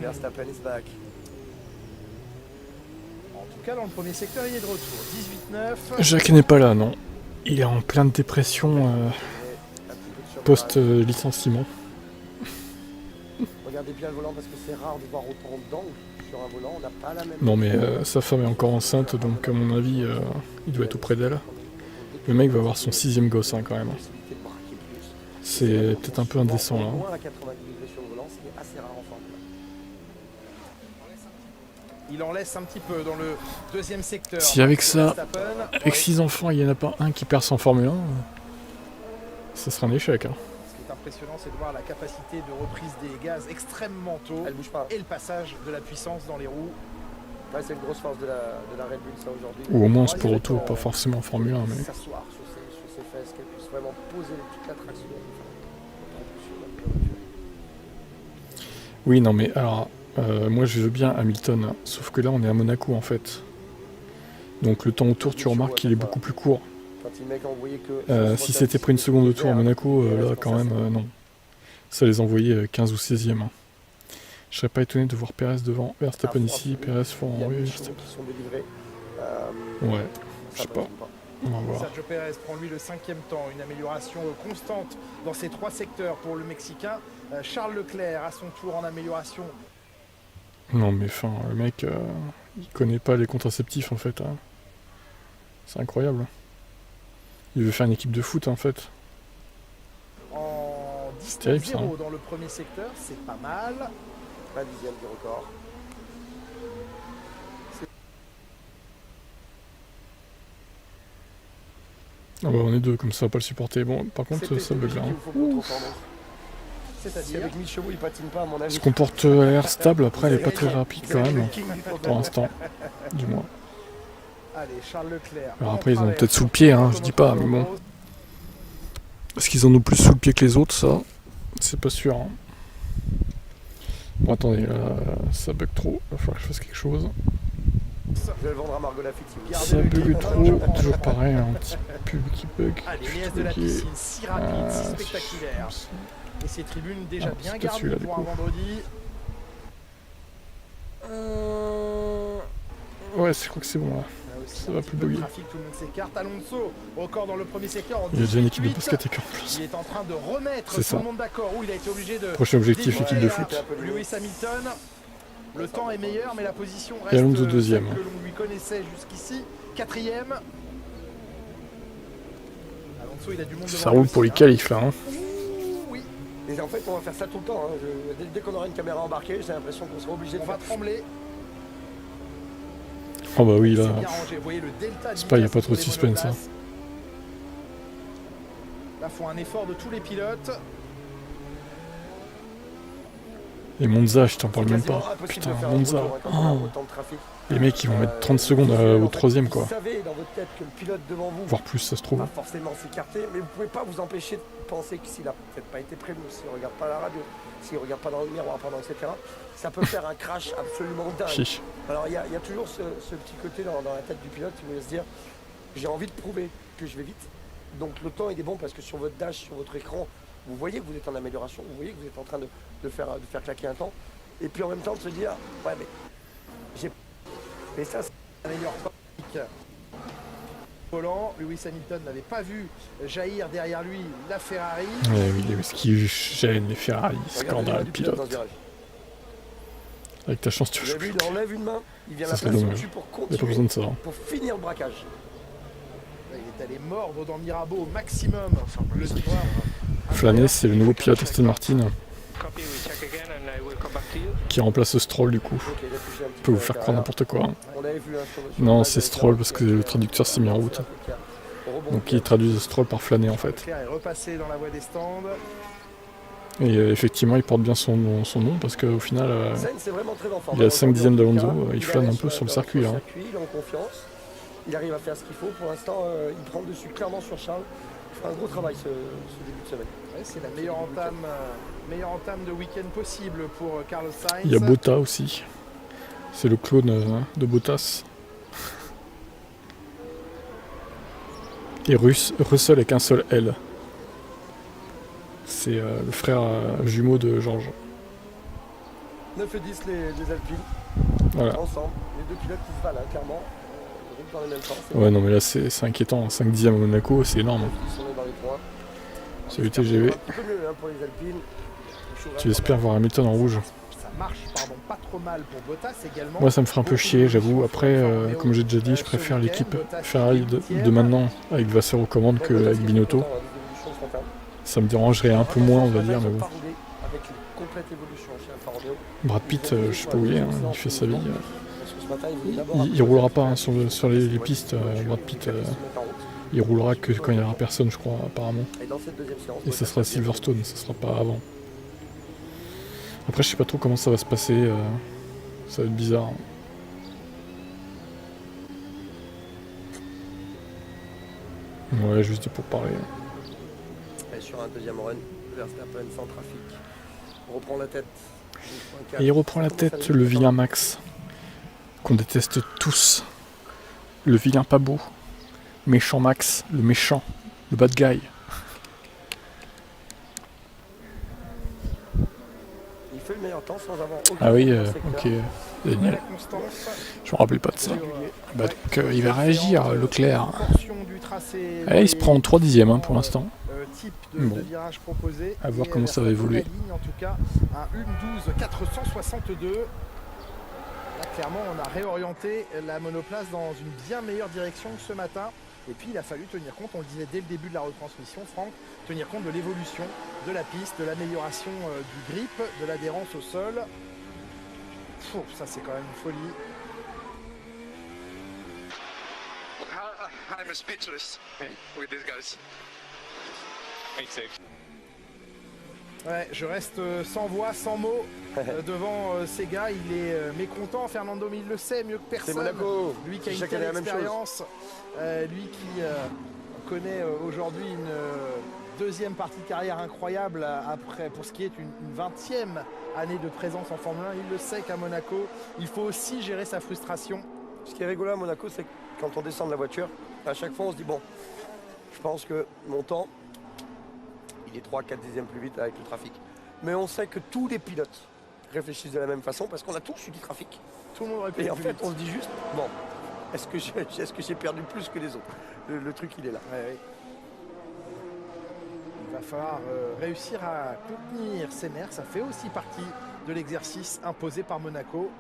Speaker 15: Verstappen is back.
Speaker 14: En tout cas, dans le premier secteur, il est de retour. 18-9.
Speaker 2: Jacques n'est pas là, non. Il est en pleine dépression post-licenciement.
Speaker 15: Regardez bien le volant parce que c'est rare de voir autant d'angles sur un volant. On n'a pas la même.
Speaker 2: Non, mais sa femme est encore enceinte, donc à mon avis, il doit être auprès d'elle. Le mec va avoir son 6e gosse hein, quand même. C'est peut-être un peu indécent là.
Speaker 14: Il en laisse un petit peu dans le deuxième secteur.
Speaker 2: Si avec ça, avec 6 enfants, il n'y en a pas un qui perce en Formule 1, ça sera un échec. Hein.
Speaker 14: Ce qui est impressionnant, c'est de voir la capacité de reprise des gaz extrêmement tôt.
Speaker 15: Elle bouge pas.
Speaker 14: Et le passage de la puissance dans les roues.
Speaker 15: Ouais, c'est une grosse force de la Red Bull ça aujourd'hui.
Speaker 2: Ou au moins Sport Auto, pas forcément en Formule 1. Mais...
Speaker 15: s'asseoir sur ses fesses, qu'elle puisse vraiment poser toute la traction.
Speaker 2: Oui, non mais alors... moi je veux bien Hamilton, hein, sauf que là on est à Monaco en fait. Donc le temps au tour tu remarques qu'il est beaucoup plus court. Si c'était pris une seconde au tour à Monaco, là quand même non. Ça les envoyait 15 ou 16e. Hein. Je serais pas étonné de voir Perez devant Verstappen ici, Perez fort en rue. Ouais, je sais pas. On va voir.
Speaker 14: Sergio Pérez prend lui le 5e temps, une amélioration constante dans ces 3 secteurs pour le Mexicain. Charles Leclerc à son tour en amélioration.
Speaker 2: Non mais enfin, le mec, il connaît pas les contraceptifs en fait. Hein. C'est incroyable. Il veut faire une équipe de foot en fait.
Speaker 14: En 10-0 hein. Dans le premier secteur, c'est pas mal.
Speaker 15: Pas 10e du record.
Speaker 2: Ah bah on est 2, comme ça, on va pas le supporter. Bon, par contre, ça bug là. Hein.
Speaker 15: C'est-à-dire avec 1000 chevaux, il patine pas à mon avis.
Speaker 2: Il se comporte à l'air stable, après elle est pas très rapide quand même. Pour l'instant, du moins.
Speaker 14: Allez, Charles Leclerc.
Speaker 2: Alors après, ils en ont peut-être sous le pied, hein, je dis pas, mais bon. Est-ce qu'ils en ont plus sous le pied que les autres, ça? C'est pas sûr. Hein. Bon, attendez, là, ça bug trop, il va falloir que je fasse quelque chose.
Speaker 15: Je vais le vendre à Margot Lafitte.
Speaker 2: Ça bug trop, toujours pareil, un petit pub qui bug.
Speaker 14: Allez, l'IS de la piscine, si rapide, si spectaculaire. Et ces tribunes déjà bien garnies pour un vendredi.
Speaker 2: Ouais, je crois que c'est bon là. Ça va plus bugger.
Speaker 14: Trafic, tout le monde s'écarte. Alonso, encore dans le premier secteur.
Speaker 2: Il y a déjà une équipe de basket en plus.
Speaker 14: Il est en train de remettre tout le monde d'accord. Où il a été obligé de.
Speaker 2: Prochain objectif, équipe de foot.
Speaker 14: Lewis Hamilton. Le temps est meilleur, mais la position reste
Speaker 2: Alonso deuxième.
Speaker 14: que l'on lui connaissait jusqu'ici. 4e. Alonso, il a du monde devant.
Speaker 2: Ça roule pour les qualifs là. Hein.
Speaker 14: Oui.
Speaker 15: Et en fait, on va faire ça tout le temps. Hein. Dès qu'on aura une caméra embarquée, j'ai l'impression qu'on sera obligé de faire.
Speaker 14: On va trembler.
Speaker 2: Oh bah oui là.
Speaker 14: C'est
Speaker 2: pas, il n'y a pas trop de suspense. Hein.
Speaker 14: Là, il faut un effort de tous les pilotes.
Speaker 2: Et Monza, je t'en parle même pas. Putain, Monza. Oh. Les mecs, ils vont mettre 30 secondes au 3e, quoi.
Speaker 15: Vous savez dans votre tête que le pilote devant vous
Speaker 2: voire plus, ça se trouve.
Speaker 15: va forcément s'écarter, mais vous pouvez pas vous empêcher de penser que s'il a peut-être pas été prévenu, s'il ne regarde pas la radio, s'il ne regarde pas dans le miroir, etc., ça peut faire un crash absolument dingue.
Speaker 2: Chiche.
Speaker 15: Alors il y a toujours ce petit côté dans la tête du pilote qui veut se dire j'ai envie de prouver que je vais vite. Donc le temps il est bon parce que sur votre dash, sur votre écran, vous voyez que vous êtes en amélioration, vous voyez que vous êtes en train de faire claquer un temps. Et puis en même temps de se dire ouais mais j'ai. Et ça c'est un meilleur temps.
Speaker 14: volant. Lewis Hamilton n'avait pas vu jaillir derrière lui la Ferrari.
Speaker 2: Oui, Lewis qui gêne les Ferrari, scandale, pilote. Avec ta chance, tu
Speaker 15: Vous avez vu, il enlève une main, il vient
Speaker 2: ça
Speaker 15: la
Speaker 2: serait
Speaker 15: placer
Speaker 2: dommage.
Speaker 15: dessus pour
Speaker 2: Il n'y a pas besoin
Speaker 15: continuer,
Speaker 2: de ça.
Speaker 15: pour finir le braquage.
Speaker 14: Il est allé mordre dans Mirabeau au maximum. Le livreur.
Speaker 2: Flâner, c'est le nouveau pilote Aston Martin qui remplace Stroll du coup. Je peux vous faire croire n'importe quoi. Non, c'est Stroll parce que le traducteur s'est mis en route. Donc il traduit Stroll par Flâner en fait.
Speaker 14: Leclerc est repassé dans la voie des stands.
Speaker 2: Et effectivement, il porte bien son nom parce qu'au final,
Speaker 15: C'est vraiment très en forme.
Speaker 2: il est à 5 dixièmes d'Alonso, il flâne un peu sur le circuit là.
Speaker 15: Il est en confiance, il arrive à faire ce qu'il faut. Pour l'instant, il prend le dessus clairement sur Charles. Il fait un gros travail ce début de semaine.
Speaker 14: Ouais, c'est la meilleure entame de week-end possible pour Carlos Sainz.
Speaker 2: Il y a Bottas aussi. C'est le clone de Bottas. Et Russell avec un seul L. C'est le frère jumeau de George.
Speaker 15: 9 et 10 les Alpines.
Speaker 2: Voilà.
Speaker 15: Ensemble, les deux pilotes qui se valent, clairement. Dans les mêmes temps.
Speaker 2: Ouais, non, mais là c'est inquiétant. 5 dixièmes à Monaco, c'est énorme.
Speaker 15: Ils sont dans les points.
Speaker 2: C'est le TGV.
Speaker 15: Un petit peu mieux pour les Alpines.
Speaker 2: Tu espères voir Hamilton en rouge.
Speaker 14: Ça marche pas trop mal pour Bottas également.
Speaker 2: Moi ça me ferait un peu chier, j'avoue. Après, comme j'ai déjà dit, je préfère l'équipe Ferrari de maintenant avec Vasseur aux commandes qu'avec Binotto. Ça me dérangerait un peu moins, on va dire, mais bon. Brad Pitt, je sais pas où il est, il fait sa vie. Il roulera pas sur les pistes, Brad Pitt. Il roulera que quand il n'y aura personne, je crois, apparemment. Et ça sera Silverstone, ça sera pas avant. Après, je sais pas trop comment ça va se passer. Ça va être bizarre. Ouais, juste pour parler.
Speaker 15: Et sur un deuxième run, Verstappen sans trafic. On reprend la tête.
Speaker 2: Et il reprend la tête, le vilain Max. Qu'on déteste tous. Le vilain pas beau. Méchant Max, le méchant. Le bad guy.
Speaker 15: Il fait le meilleur temps sans avoir aucun.
Speaker 2: Ah oui, ok. Génial. Je me rappelais pas de ça. Bah donc il va réagir, Leclerc. Il se prend 3 dixièmes pour l'instant. Bon. À voir comment ça va évoluer.
Speaker 14: En tout cas, un 1.12.462. Là, clairement, on a réorienté la monoplace dans une bien meilleure direction que ce matin. Et puis, il a fallu tenir compte, on le disait dès le début de la retransmission, Franck, tenir compte de l'évolution de la piste, de l'amélioration du grip, de l'adhérence au sol. Ça, c'est quand même une folie.
Speaker 17: I'm speechless with these guys. Me too.
Speaker 14: Ouais, je reste sans voix, sans mots devant ces gars. Il est mécontent, Fernando, mais il le sait mieux que personne.
Speaker 15: C'est Monaco.
Speaker 14: Lui qui a une telle expérience, lui qui connaît aujourd'hui une deuxième partie de carrière incroyable après, pour ce qui est une 20e année de présence en Formule 1. Il le sait qu'à Monaco, il faut aussi gérer sa frustration.
Speaker 15: Ce qui est rigolo à Monaco, c'est que quand on descend de la voiture, à chaque fois on se dit bon, je pense que mon temps, il est 3-4 dixièmes plus vite avec le trafic. Mais on sait que tous les pilotes réfléchissent de la même façon parce qu'on a tous eu du trafic.
Speaker 14: Tout le monde aurait pu.
Speaker 15: Et en fait, on se dit juste, bon, est-ce que j'ai perdu plus que les autres? Le truc, il est là.
Speaker 14: Ouais, oui. Il va falloir réussir à contenir ses nerfs. Ça fait aussi partie de l'exercice imposé par Monaco.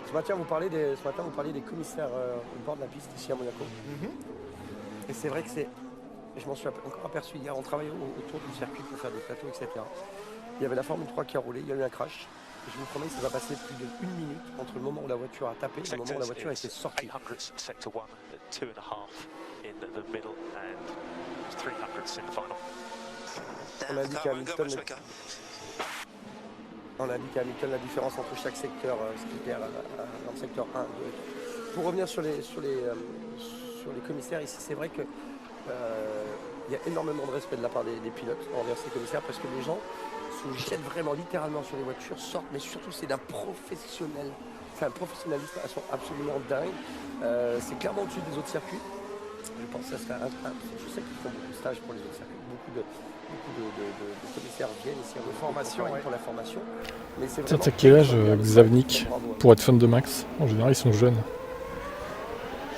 Speaker 15: Ce matin, vous parliez des commissaires au bord de la piste ici à Monaco. Et c'est vrai que je m'en suis encore aperçu hier, on travaillait autour du circuit pour faire des plateaux, etc. Il y avait la Formule 3 qui a roulé, il y a eu un crash. Et je vous promets que ça va passer plus d'1 minute entre le moment où la voiture a tapé et le moment où la voiture a été sortie. On a dit qu'à Hamilton, la différence entre chaque secteur, ce qui perd dans le secteur 1, 2 et 3. Pour revenir sur les commissaires ici, c'est vrai que il y a énormément de respect de la part des pilotes envers ces commissaires parce que les gens se jettent vraiment littéralement sur les voitures, sortent, mais surtout c'est d'un professionnel, enfin un professionnalisme absolument dingue. C'est clairement au-dessus des autres circuits. Je pense que ça serait je sais qu'ils font beaucoup de stages pour les autres circuits, beaucoup de commissaires viennent ici en formation pour la formation.
Speaker 2: Tiens, t'as quel âge Xavnik pour être fan de Max? En général, ils sont jeunes.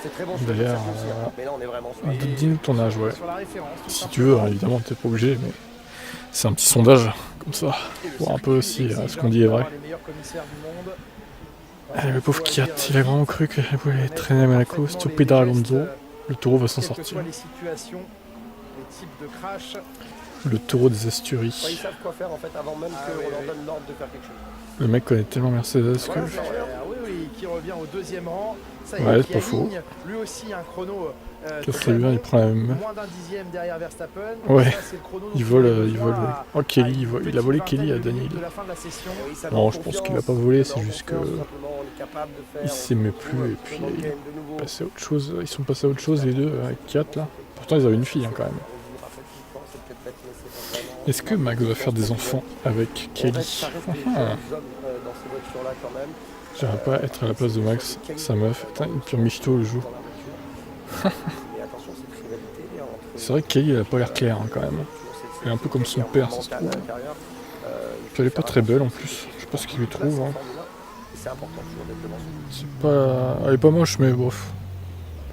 Speaker 15: C'est très bon.
Speaker 2: D'ailleurs,
Speaker 15: mais là, on est vraiment
Speaker 2: dis-nous ton âge, ouais. Si tu veux, hein, évidemment, t'es pas obligé, mais c'est un petit sondage, comme ça, pour un peu si ce qu'on dit est vrai. Allez, le pauvre Kiat, il a vraiment cru qu'il pouvait traîner à Monaco, Stupida Alonso, le taureau va s'en sortir. Le taureau des Asturies.
Speaker 15: Ils savent quoi faire en fait avant même qu'on leur donne l'ordre de faire quelque chose.
Speaker 2: Le mec connaît tellement Mercedes que...
Speaker 14: Oui, qui revient au deuxième rang. Ça
Speaker 2: ouais, c'est pas faux.
Speaker 14: Lui aussi un chrono.
Speaker 2: Très bien, il prend la même.
Speaker 14: Moins d'un dixième derrière Verstappen.
Speaker 2: Ouais, ça, il vole. Oh, Kelly, il a volé Kelly à Daniel. Non, je pense qu'il a pas volé, c'est juste que... Il s'aimait plus et puis il est passé à autre chose. Ils sont passés à autre chose les deux, avec 4 là. Pourtant ils avaient une fille hein, quand même. Est-ce que Max va faire des enfants avec Kelly? J'aimerais pas être à la place de Max, sa meuf. Putain, une pure michto le jour. C'est vrai que Kelly elle a pas l'air claire hein, quand même. Elle est un peu comme son père, ça se trouve. Puis elle est pas très belle en plus. Je sais pas ce qu'il lui trouve. Hein. C'est pas... Elle est pas moche mais bof.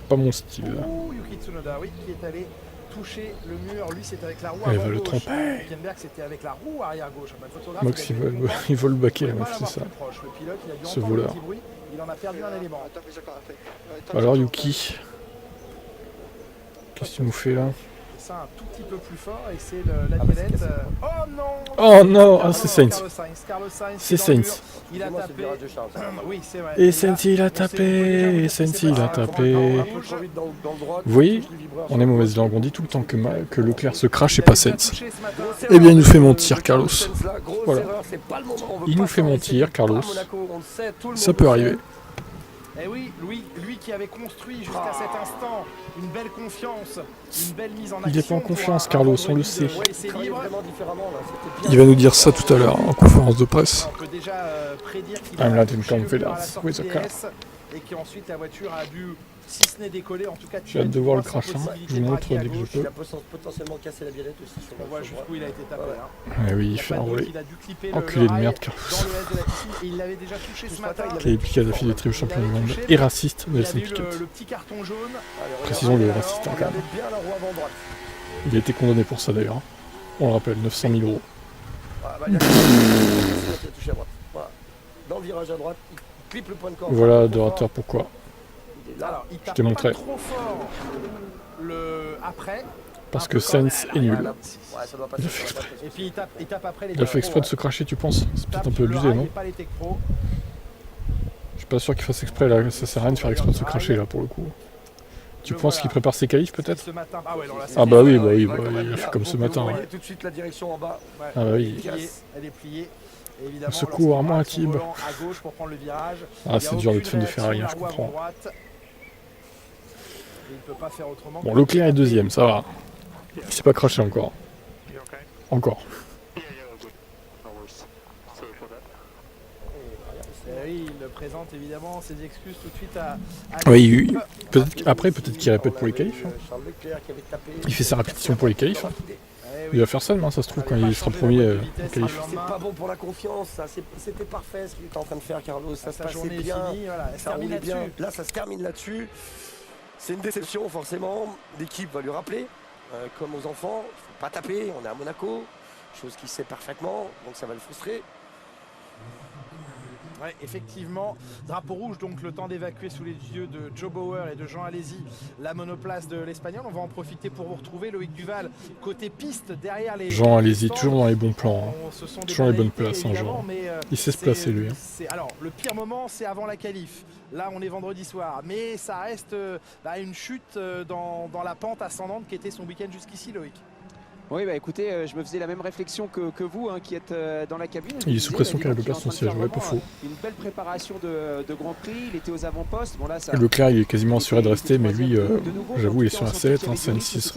Speaker 2: Pas mon style.
Speaker 14: Yuki Tsunoda, oui, qui est allé toucher le mur. Lui, c'était avec la roue
Speaker 2: elle
Speaker 14: avant
Speaker 2: va le
Speaker 14: gauche.
Speaker 2: tromper.
Speaker 14: Hülkenberg, c'était avec la roue arrière gauche.
Speaker 2: Max, il vole le baquet, la meuf, c'est ça. Ce voleur.
Speaker 14: Il en a perdu un élément.
Speaker 2: Alors, Yuki, qu'est-ce que tu nous fais là?
Speaker 14: Ça un tout petit peu plus fort et c'est la biellette. Oh non!
Speaker 2: Oh non! Ah, c'est Sainz. C'est Sainz.
Speaker 14: Il a tapé. Oui, c'est vrai.
Speaker 2: Et Sainz il a tapé. Et Sainz il a tapé. Vous voyez, on est mauvaise langue. On dit tout le temps que Leclerc se crache et pas Sainz. Eh bien, il nous fait mentir, Carlos. Voilà. Il nous fait mentir, Carlos. Ça peut arriver.
Speaker 14: Et oui, lui qui avait construit jusqu'à cet instant une belle confiance, une belle mise en action.
Speaker 2: Il est pas en confiance, Carlos, on le sait. Il va nous dire ça tout à l'heure en conférence de presse.
Speaker 14: On peut déjà prédire qu'il
Speaker 2: I'm not in confidence with the car.
Speaker 14: Et qu'ensuite la voiture a dû, si ce n'est décoller, en tout cas...
Speaker 2: J'ai hâte de voir le crash, hein. Je vous montre dès que je peux.
Speaker 15: Il a potentiellement cassé la biellette aussi.
Speaker 14: On voit jusqu'où il a été tapé.
Speaker 2: Ah oui, il fait enrouler. Enculé de merde, Carlos.
Speaker 14: Il l'avait déjà touché ce matin.
Speaker 2: Qui a piqué à la fille des tribus champions du monde et raciste de Nelson Piquet.
Speaker 14: Le petit carton jaune.
Speaker 2: Précisons le raciste hein, quand même. Il a été condamné pour ça d'ailleurs. On le rappelle, 900 000 €.
Speaker 15: Dans le virage à droite, il clip le point de corde.
Speaker 2: Voilà, Dorateur, pourquoi.
Speaker 14: Alors, il
Speaker 2: je t'ai montré.
Speaker 14: trop fort le après.
Speaker 2: Parce que Sainz est nul.
Speaker 14: Il a fait exprès. Et puis il tape après les
Speaker 2: il a fait exprès de se cracher, tu penses? C'est peut-être un peu abusé, non? Je suis pas sûr qu'il fasse exprès, là. Ça sert à rien de faire exprès de se cracher, là, pour le coup. Tu penses qu'il prépare ses qualifs, peut-être? Ah bah oui, il a fait comme ce matin.
Speaker 15: Vous voyez tout de suite la direction en bas.
Speaker 2: Ah bah oui.
Speaker 14: Elle est pliée.
Speaker 2: Au secours, à moi, Tib. Ah, c'est dur d'être fan de Ferrari, hein, je comprends. Bon, Leclerc est deuxième, ça va. Il s'est pas craché encore. Encore.
Speaker 14: Oui, il présente évidemment ses excuses tout de suite à...
Speaker 2: Oui, peut-être qu'il répète pour les qualifs. Il fait sa répétition pour les qualifs. Il va faire ça demain, ça se trouve, quand il sera premier au qualif.
Speaker 15: C'est pas bon pour la confiance, ça. C'était parfait ce qu'il était en train de faire, Carlos. Ça se passait bien, ça roulait bien. Là, ça se termine là-dessus. C'est une déception, forcément. L'équipe va lui rappeler, comme aux enfants, il ne faut pas taper, on est à Monaco, chose qu'il sait parfaitement, donc ça va le frustrer.
Speaker 14: Ouais, effectivement, drapeau rouge, donc le temps d'évacuer sous les yeux de Joe Bauer et de Jean Alesi la monoplace de l'Espagnol. On va en profiter pour vous retrouver Loïc Duval côté piste derrière les...
Speaker 2: Jean Alesi, toujours dans les bons plans, hein. Toujours les bonnes places, hein, Jean. Il sait se placer lui. Hein.
Speaker 14: Alors, le pire moment, c'est avant la qualif. Là, on est vendredi soir, mais ça reste une chute dans la pente ascendante qui était son week-end jusqu'ici, Loïc.
Speaker 5: Oui, bah écoutez, je me faisais la même réflexion que vous, hein, qui êtes dans la cabine.
Speaker 2: Il est sous pression car Leclerc son siège, ouais, pas faux.
Speaker 5: Une belle préparation de Grand Prix, il était aux avant-postes. Bon, là, ça...
Speaker 2: Leclerc, il est quasiment assuré de rester, mais lui, j'avoue, il est sur la 7, hein, Sainz 6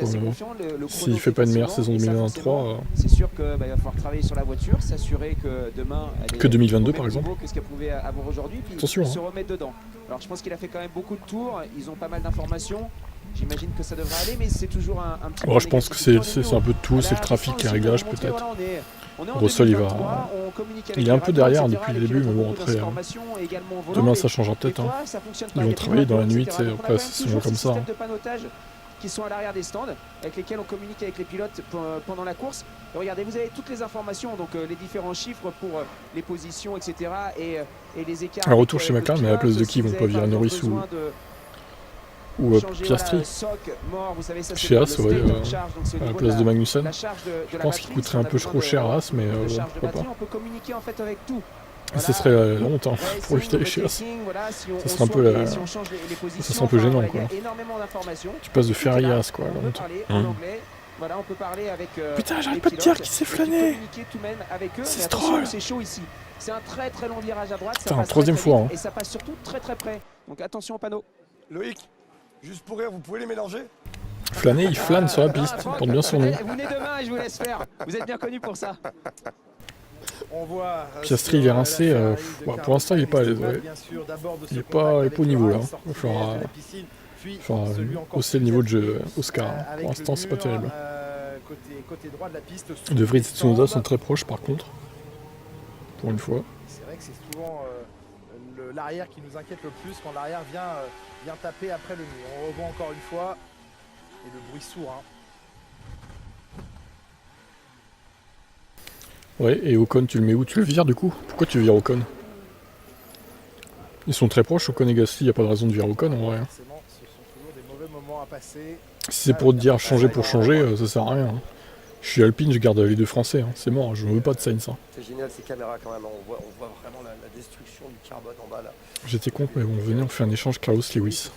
Speaker 2: s'il fait pas une meilleure saison 2023...
Speaker 5: C'est sûr qu'il va falloir travailler sur la voiture, s'assurer que demain...
Speaker 2: Que 2022, par exemple.
Speaker 5: Que ce qu'elle pouvait avoir aujourd'hui, puis
Speaker 2: attention,
Speaker 5: se remettre dedans. Alors, je pense qu'il a fait quand même beaucoup de tours, ils ont pas mal d'informations. J'imagine que ça devrait aller, mais c'est toujours un petit
Speaker 2: Bon, je pense que c'est un peu de tout, c'est le trafic, les réglages peut-être. Russell il est un peu derrière depuis le début, mais bon après, demain ça changera peut-être. Hein. Ils vont travailler dans la nuit, après c'est toujours comme ça. Hein.
Speaker 5: Qui sont à l'arrière des stands, avec lesquels on communique avec les pilotes pendant la course. Et regardez, vous avez toutes les informations, donc les différents chiffres pour les positions, etc. et les écarts.
Speaker 2: Un retour chez McLaren, mais à la place de qui ils vont pas virer Norris ou Piastri. Chez Haas, ouais, à la place de Magnussen. Je pense qu'il coûterait un peu trop cher à Haas, mais bon, pourquoi pas.
Speaker 5: On peut communiquer en fait avec tout.
Speaker 2: Et ce serait la honte hein, pour éviter les chez Haas. Ça serait un peu gênant quoi. Tu passes de Ferrari à Haas quoi, la honte.
Speaker 5: Voilà, on peut parler avec
Speaker 2: putain, j'arrête pas de dire qu'il s'est flâné.
Speaker 5: C'est Stroll. C'est chaud ici. C'est un très très long virage à droite.
Speaker 2: Putain, troisième fois. Hein.
Speaker 5: Et ça passe surtout très très près. Donc attention au panneau.
Speaker 14: Loïc, juste pour rire, vous pouvez les mélanger?
Speaker 2: Flâner, il flâne sur la piste. Il porte bien son nom.
Speaker 5: Vous venez demain et je vous laisse faire. Vous êtes bien connu pour ça.
Speaker 14: On voit,
Speaker 2: Piastri, il est rincé. Pour l'instant, il est pas à l'aise. Ouais. Il est pas au niveau là. Il faudra hausser le niveau de jeu Oscar. Hein. Pour l'instant, c'est pas terrible. De Vries et Tsunoda sont très proches par contre. Pour une fois.
Speaker 14: C'est vrai que c'est souvent l'arrière qui nous inquiète le plus quand l'arrière vient taper après le mur. On revoit encore une fois. Et le bruit sourd. Hein.
Speaker 2: Ouais, et Ocon, tu le mets où? Tu le vires du coup? Pourquoi tu vires Ocon? Ils sont très proches, Ocon et Gasly, il n'y a pas de raison de virer Ocon en vrai.
Speaker 14: Ce sont toujours des mauvais moments à passer.
Speaker 2: Si c'est pour te dire changer pour changer, ça sert à rien. Hein. Je suis Alpine, je garde les deux Français, hein. C'est mort, je ne veux pas de Sainz. Hein.
Speaker 15: C'est génial ces caméras quand même, on voit vraiment la destruction du carbone en bas là.
Speaker 2: J'étais con, mais bon, venez, on fait un échange Carlos-Lewis.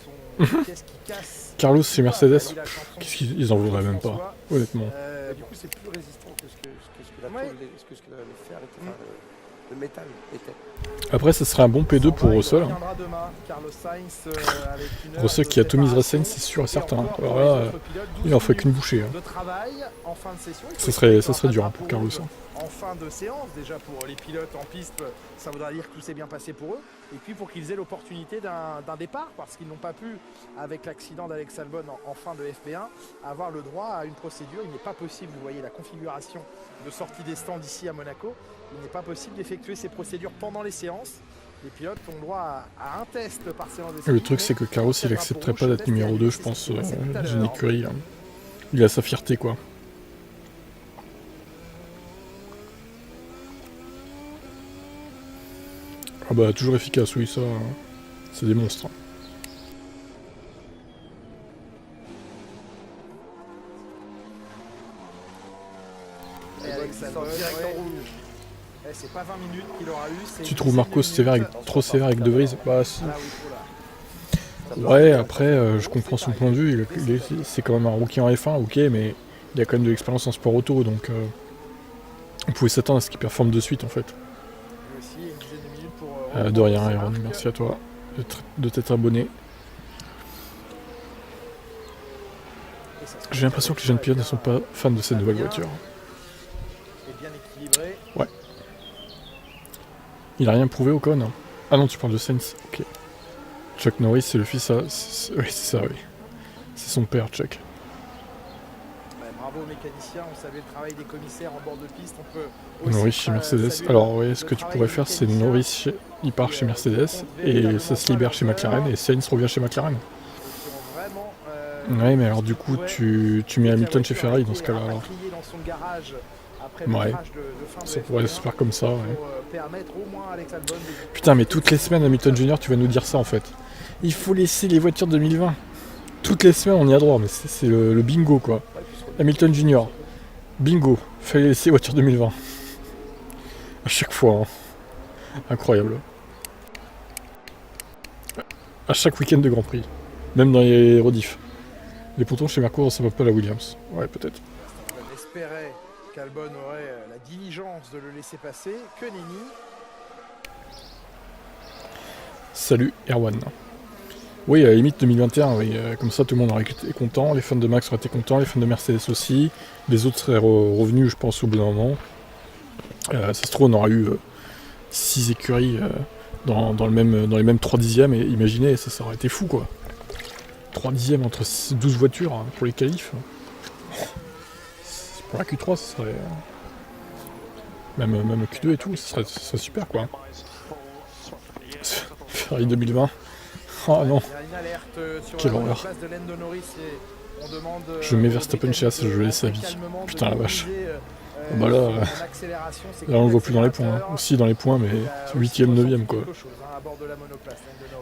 Speaker 2: Carlos c'est Mercedes, qu'est-ce qu'ils en voudraient même pas, honnêtement.
Speaker 15: Du coup c'est plus résistant que ce que le fer était, enfin, le métal était.
Speaker 2: Après ça serait un bon P2 pour Russell. Hein. Russell qui atomiserait Sainz, c'est sûr et certain. Alors là, il en ferait qu'une bouchée. Hein. Ça serait dur hein, pour Carlos. Hein.
Speaker 14: En fin de séance, déjà pour les pilotes en piste, ça voudra dire que tout s'est bien passé pour eux. Et puis pour qu'ils aient l'opportunité d'un départ, parce qu'ils n'ont pas pu, avec l'accident d'Alex Albon en fin de FP1, avoir le droit à une procédure. Il n'est pas possible, vous voyez la configuration de sortie des stands ici à Monaco, il n'est pas possible d'effectuer ces procédures pendant les séances. Les pilotes ont droit à un test par séance d'essai.
Speaker 2: Le truc c'est que Carlos il accepterait pas d'être numéro 2 je pense dans une écurie. Hein. Il a sa fierté quoi. Ah bah toujours efficace, oui, ça, c'est des monstres.
Speaker 14: C'est pas 20 minutes qu'il aura eu.
Speaker 2: Tu trouves Marcos trop sévère avec De Vries? Bah si. Ouais, après, je comprends son point de vue, c'est quand même un rookie en F1, ok, mais il a quand même de l'expérience en sport auto, donc on pouvait s'attendre à ce qu'il performe de suite en fait. De rien, Aaron, merci à toi de t'être abonné. J'ai l'impression que les jeunes pilotes ne sont pas fans de cette nouvelle voiture. Ouais. Il a rien prouvé au con. Hein. Ah non, tu parles de Sainz, ok. Chuck Norris, c'est le fils à... Oui, c'est ça, oui. C'est son père, Chuck.
Speaker 14: Bravo aux mécaniciens, on savait le travail des commissaires en bord de piste. On peut
Speaker 2: Norris chez Mercedes. Alors oui, ce que tu pourrais faire, c'est Norris, il part chez Mercedes, et ça se libère chez McLaren, et Sainz revient chez McLaren. Ouais, mais alors du coup, tu mets Hamilton chez Ferrari dans ce cas-là. Alors. Ouais, ça pourrait se faire comme ça, ouais. Putain, mais toutes les semaines, Hamilton Junior, tu vas nous dire ça en fait. Il faut laisser les voitures 2020. Toutes les semaines, on y a droit, mais c'est le bingo quoi. Hamilton Junior, bingo, fallait laisser voiture 2020. À chaque fois, hein. Incroyable. À chaque week-end de Grand Prix, même dans les rediffs. Les pontons chez Merco, on ne pas la Williams. Ouais, peut-être.
Speaker 14: On espérait qu'Albon aurait la diligence de le laisser passer, que nenni.
Speaker 2: Salut Erwan. Oui, à la limite 2021, oui. Comme ça tout le monde aurait été content, les fans de Max auraient été contents, les fans de Mercedes aussi, les autres seraient revenus je pense au bout d'un moment. Ça se trouve on aurait eu 6 écuries dans les mêmes 3 dixièmes, et imaginez, ça aurait été fou quoi. 3 dixièmes entre 12 voitures hein, pour les qualifs. Pour la Q3, ce serait... Même Q2 et tout, ce serait super quoi. Ferrari 2020. Oh non. Quelle horreur. Je mets Verstappen chez As, je laisse sa vie. Putain la vache. Bah là on le voit plus dans les points. Hein. Aussi dans les points, mais 8ème, 9ème quoi.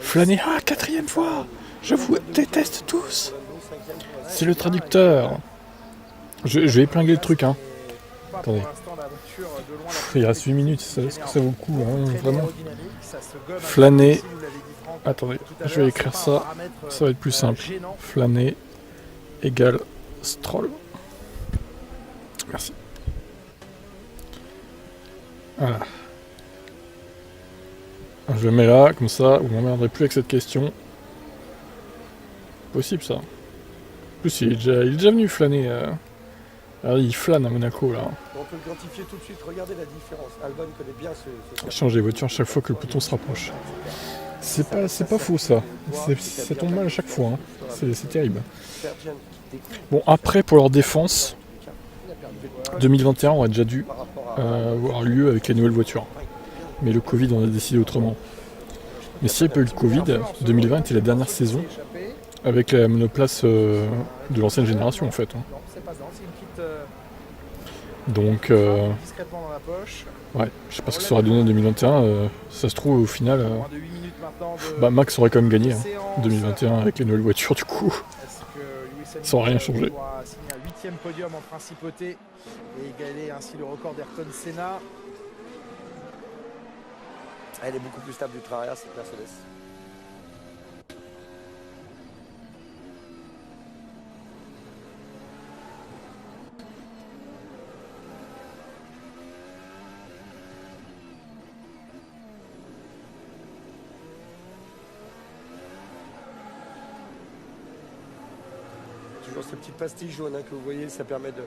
Speaker 2: Flâner, ah 4ème fois. Je vous déteste tous. C'est le traducteur. Je vais épingler le truc hein. Attendez. Il reste 8 minutes, est-ce que ça vaut le coup hein, vraiment? Flâner. Attendez, je vais écrire ça, ça va être plus simple. Flâner égale Stroll. Merci. Voilà. Je le mets là, comme ça, vous m'emmerderez plus avec cette question. Possible ça. En plus, il est déjà venu flâner. Alors, il flâne à Monaco là.
Speaker 15: On peut le quantifier tout de suite, regardez la différence. Albon connaît bien ce...
Speaker 2: Changer les voitures à chaque fois que le peloton se rapproche. C'est pas faux ça. Ça tombe mal à chaque fois. Hein. C'est terrible. Bon, après, pour leur défense, 2021 aurait déjà dû avoir lieu avec les nouvelles voitures. Mais le Covid en a décidé autrement. Mais s'il n'y avait pas eu le Covid, 2020 était la dernière saison avec la monoplace de l'ancienne génération en fait. Hein. Donc, ouais, je sais pas ce que ça aurait donné en 2021. Ça se trouve au final, bah Max aurait quand même gagné en 2021 avec les nouvelles voitures du coup. Ça aurait rien changé.
Speaker 14: Un 8e podium en principauté et égaler ainsi le record d'Ayrton Senna.
Speaker 15: Elle est beaucoup plus stable du train arrière cette Mercedes. Toujours ces petites pastilles jaunes hein, que vous voyez, ça permet de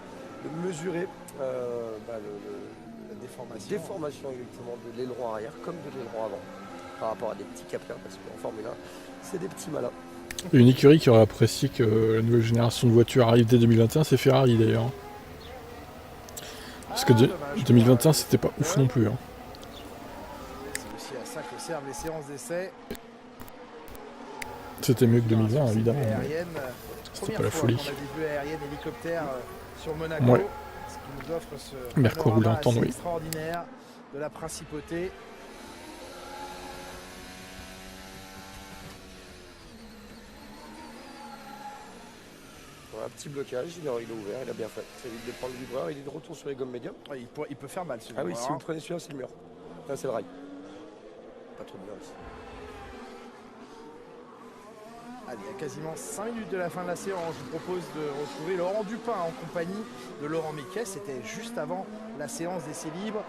Speaker 15: mesurer la déformation exactement de l'aileron arrière comme de l'aileron avant par rapport à des petits caplins parce qu'en Formule 1 c'est des petits malins.
Speaker 2: Une écurie qui aurait apprécié que la nouvelle génération de voitures arrive dès 2021, c'est Ferrari d'ailleurs. Parce que 2021 c'était pas ouf non plus. Hein.
Speaker 14: C'est aussi à ça que servent les séances d'essai.
Speaker 2: C'était mieux que 2020 évidemment. C'était pas la folie.
Speaker 14: On a des vues aériennes hélicoptères sur Monaco.
Speaker 2: Ouais.
Speaker 14: Ce qui nous offre ce
Speaker 2: Mercure roulant en oui.
Speaker 14: extraordinaire de la principauté.
Speaker 15: Un petit blocage, il a ouvert, il a bien fait. Ça évite de prendre le vibreur, il est de retour sur les gommes médium.
Speaker 14: Ouais, il peut faire mal ce vibreur.
Speaker 15: Ah oui, si vous prenez celui-là, c'est le mur. Là, c'est le rail. Pas trop bien ici.
Speaker 14: Allez, il y a quasiment 5 minutes de la fin de la séance. Je vous propose de retrouver Laurent Dupin en compagnie de Laurent Miquet. C'était juste avant la séance d'essai libre.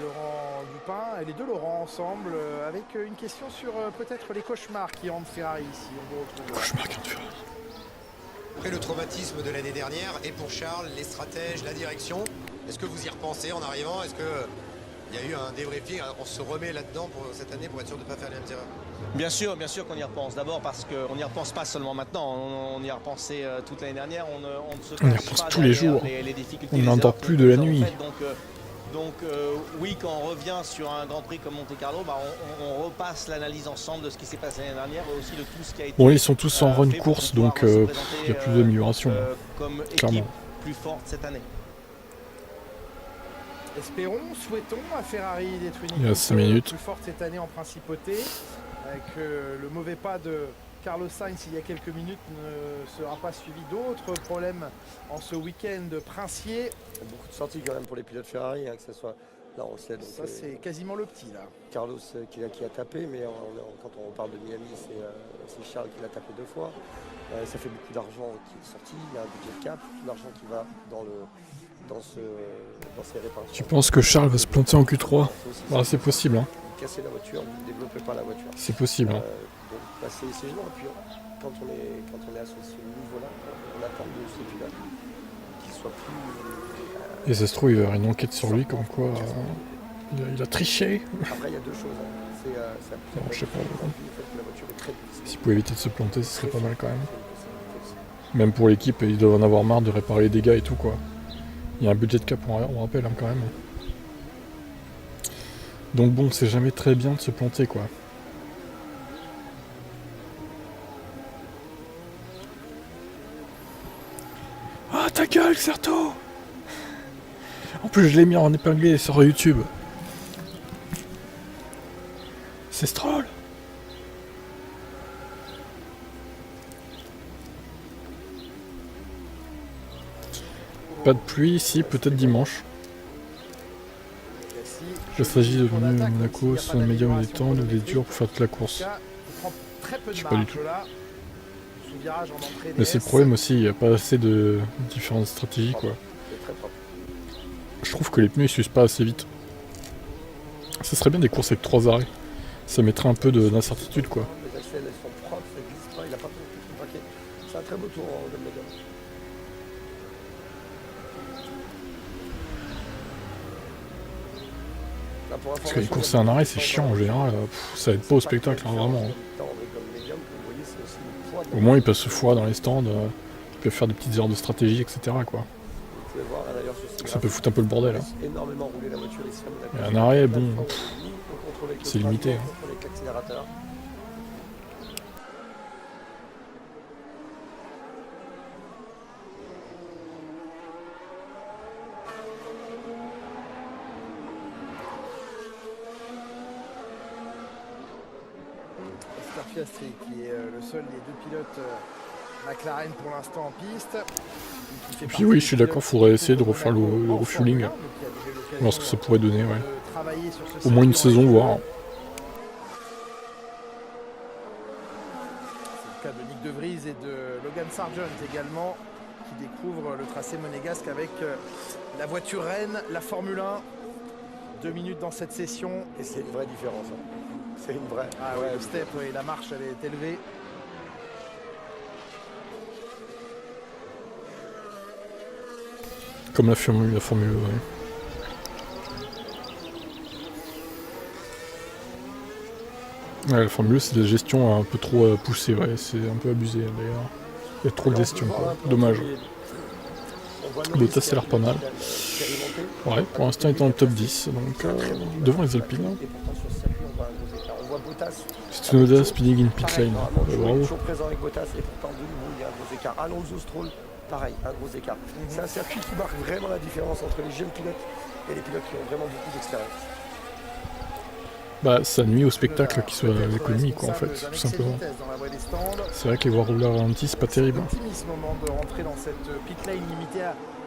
Speaker 14: Laurent Dupin et les deux Laurent ensemble avec une question sur peut-être les cauchemars qui hantent Ferrari ici. On vous retrouve.
Speaker 2: Cauchemars qui hantent Ferrari.
Speaker 12: Après le traumatisme de l'année dernière, et pour Charles, les stratèges, la direction, est-ce que vous y repensez en arrivant? Est-ce qu'il y a eu un débriefing? On se remet là-dedans pour cette année pour être sûr de ne pas faire les mêmes erreurs?
Speaker 16: Bien sûr qu'on y repense. D'abord parce qu'on n'y repense pas seulement maintenant, on y a repensé toute l'année dernière. On ne se
Speaker 2: on y repense tous les jours. On n'en dort plus de la nuit.
Speaker 16: Donc oui, quand on revient sur un Grand Prix comme Monte-Carlo, on repasse l'analyse ensemble de ce qui s'est passé l'année dernière et aussi de tout ce qui a été.
Speaker 2: Bon, ils sont tous en run course, donc il y a plus d'amélioration.
Speaker 16: Comme
Speaker 2: clairement.
Speaker 16: Équipe plus forte cette année.
Speaker 14: Espérons, souhaitons à Ferrari d'être une
Speaker 2: équipe
Speaker 14: plus forte cette année en principauté. Avec le mauvais pas de Carlos Sainz il y a quelques minutes ne sera pas suivi d'autres problèmes en ce week-end princier.
Speaker 15: Beaucoup de sorties quand même pour les pilotes Ferrari, hein, que ce soit là on sait. Donc,
Speaker 14: ça c'est quasiment le petit là.
Speaker 15: Carlos qui a tapé, mais quand on parle de Miami, c'est Charles qui l'a tapé 2 fois. Ça fait beaucoup d'argent qui est sorti, il y a un budget de cap, tout l'argent qui va dans ces réparations.
Speaker 2: Tu penses que Charles va se planter en Q3? Bah, c'est possible. Hein.
Speaker 15: Casser la voiture, vous ne développez pas la voiture.
Speaker 2: C'est possible. Hein.
Speaker 15: C'est gênant. Et puis quand on est à ce niveau-là, on attend de ces pilotes qu'ils soient plus.
Speaker 2: Et ça se trouve, il y aura une enquête sur lui comme quoi il a triché.
Speaker 15: Après, il y a 2 choses. Hein.
Speaker 2: Non, je sais pas. S'ils pouvaient éviter de se planter, ce serait pas mal quand même. Même pour l'équipe, ils doivent en avoir marre de réparer les dégâts et tout quoi. Il y a un budget de cap, on rappelle hein, quand même. Donc bon, c'est jamais très bien de se planter quoi. Ah ta gueule, Certo! En plus, je l'ai mis en épinglé sur YouTube. C'est Stroll! Pas de pluie ici, peut-être dimanche. Il s'agit de venir à Monaco, soit médium ou des temps, ou des durs pour faire toute la course. Je sais pas du tout. Mais c'est le problème aussi, il n'y a pas assez de différentes stratégies quoi. Je trouve que les pneus ils s'usent pas assez vite. Ça serait bien des courses avec 3 arrêts. Ça mettrait un peu d'incertitude quoi.
Speaker 15: Les axelles elles sont propres, ça glisse pas, il a pas tout craqué. C'est un très beau tour en Golden Médium.
Speaker 2: Parce que les courses à un arrêt c'est chiant en général, ça aide pas au spectacle hein, vraiment. Au moins ils peuvent se foirer dans les stands, ils peuvent faire des petites erreurs de stratégie etc. quoi. Ça peut foutre un peu le bordel. Hein. Et un arrêt bon, c'est limité. Hein.
Speaker 14: Piastri qui est le seul des deux pilotes McLaren pour l'instant en piste.
Speaker 2: Et puis oui, je suis d'accord, faudrait essayer de refaire le refueling. Voir ce que ça pourrait donner, ouais. Au moins une saison, voire.
Speaker 14: C'est le cas de Nick De Vries et de Logan Sargent également, qui découvrent le tracé monégasque avec la voiture Rennes, la Formule 1. 2 minutes dans cette session.
Speaker 15: Et c'est une vraie différence. Hein. C'est une vraie.
Speaker 14: Ah ouais, le step et la marche elle est élevée.
Speaker 2: Comme la Formule 1, ouais. Ouais, la Formule 1 c'est de la gestion un peu trop poussée, ouais, c'est un peu abusé d'ailleurs. Il y a trop de gestion, quoi. Dommage. Bottas ça a l'air pas mal. Ouais, pour l'instant il est dans le top 10, donc devant les Alpines. Tsunoda speeding in pit lane. Bravo.
Speaker 15: Toujours présent avec Bottas et pourtant de nouveau il y a un gros écart. Alonso Stroll, pareil, un gros écart. C'est un circuit qui marque vraiment la différence entre les jeunes pilotes et les pilotes qui ont vraiment beaucoup d'expérience.
Speaker 2: Bah ça nuit au spectacle qui soit l'économie quoi en fait, tout simplement. C'est vrai que les voir rouler à ralenti c'est pas terrible.
Speaker 14: C'est le moment de rentrer dans cette pit lane limitée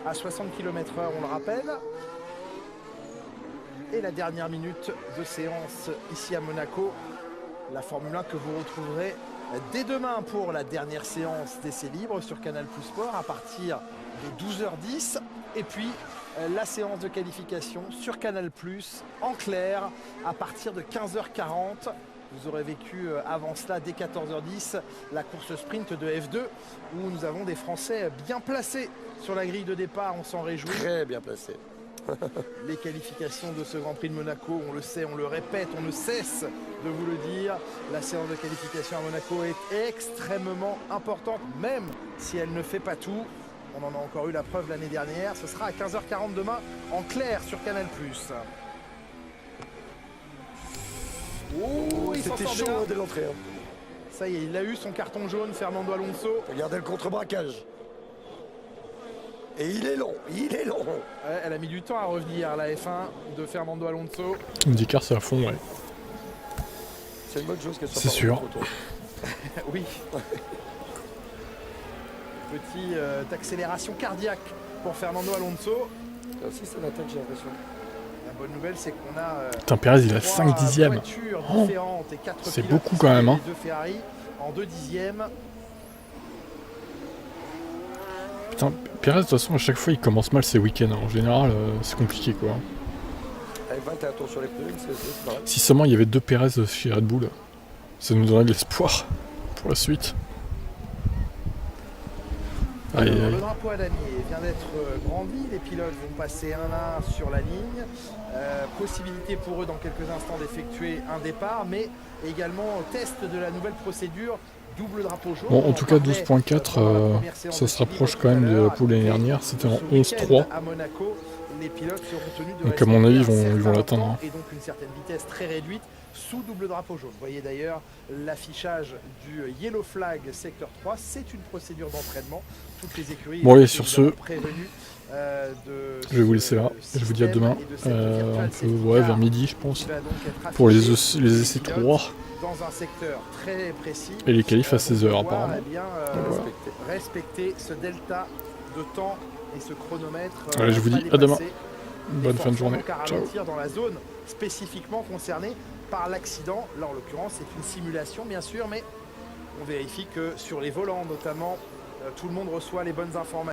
Speaker 14: à 60 km/h, on le rappelle. Et la dernière minute de séance ici à Monaco. La Formule 1 que vous retrouverez dès demain pour la dernière séance d'essai libre sur Canal+ Sport à partir des 12h10. Et puis la séance de qualification sur Canal+, en clair, à partir de 15h40. Vous aurez vécu avant cela, dès 14h10, la course sprint de F2, où nous avons des Français bien placés sur la grille de départ, on s'en réjouit.
Speaker 15: Très bien placés.
Speaker 14: Les qualifications de ce Grand Prix de Monaco, on le sait, on le répète, on ne cesse de vous le dire. La séance de qualification à Monaco est extrêmement importante, même si elle ne fait pas tout. On en a encore eu la preuve l'année dernière. Ce sera à 15h40 demain, en clair sur Canal+. Oh,
Speaker 15: c'était chaud dès l'entrée. Hein.
Speaker 14: Ça y est, il a eu son carton jaune, Fernando Alonso.
Speaker 15: Regardez le contre-braquage. Et il est long, il est long.
Speaker 14: Ouais, elle a mis du temps à revenir, la F1 de Fernando Alonso.
Speaker 2: IndyCar c'est à fond, ouais.
Speaker 15: C'est une bonne chose qu'elle soit
Speaker 2: c'est sûr.
Speaker 14: Oui. Petite accélération cardiaque pour Fernando Alonso.
Speaker 15: Là aussi c'est la tête, j'ai l'impression.
Speaker 14: La bonne nouvelle c'est qu'on a
Speaker 2: Putain, Pérez il a 5 dixièmes.
Speaker 14: Oh,
Speaker 2: c'est beaucoup quand même. Hein.
Speaker 14: Deux Ferrari en 2 dixièmes.
Speaker 2: Putain, Pérez de toute façon à chaque fois il commence mal ses week-ends. En général c'est compliqué quoi.
Speaker 15: Avec 21 tours sur les pneus, c'est pas mal.
Speaker 2: Si seulement il y avait 2 Pérez chez Red Bull, ça nous donnerait de l'espoir pour la suite.
Speaker 14: Le drapeau à damier vient d'être brandi, les pilotes vont passer un à un sur la ligne. Possibilité pour eux dans quelques instants d'effectuer un départ, mais également test de la nouvelle procédure. Double drapeau jaune.
Speaker 2: Bon, en tout cas, 12.4, ça se rapproche quand même de la poule l'année dernière. C'était en 11.3.
Speaker 14: À Monaco, les pilotes seront tenus de
Speaker 2: donc, à mon avis, ils vont l'atteindre. Hein.
Speaker 14: Et donc, une certaine vitesse très réduite sous double drapeau jaune. Vous voyez d'ailleurs l'affichage du Yellow Flag secteur 3. C'est une procédure d'entraînement. Toutes les écuries
Speaker 2: bon, allez, sur ce,
Speaker 14: je
Speaker 2: vais vous laisser là. Je vous dis à demain. Un peu, ouais, vers midi, je pense. Pour les essais 3.
Speaker 14: Dans un secteur très précis.
Speaker 2: Et les qualifs à 16h apparemment.
Speaker 14: Eh bien, respecter ce delta de temps et ce chronomètre.
Speaker 2: Allez, je vous dis à demain. Bonne fin de journée. Ciao.
Speaker 14: Dans la zone spécifiquement concernée par l'accident. Là, en l'occurrence, c'est une simulation, bien sûr, mais on vérifie que sur les volants, notamment, tout le monde reçoit les bonnes informations.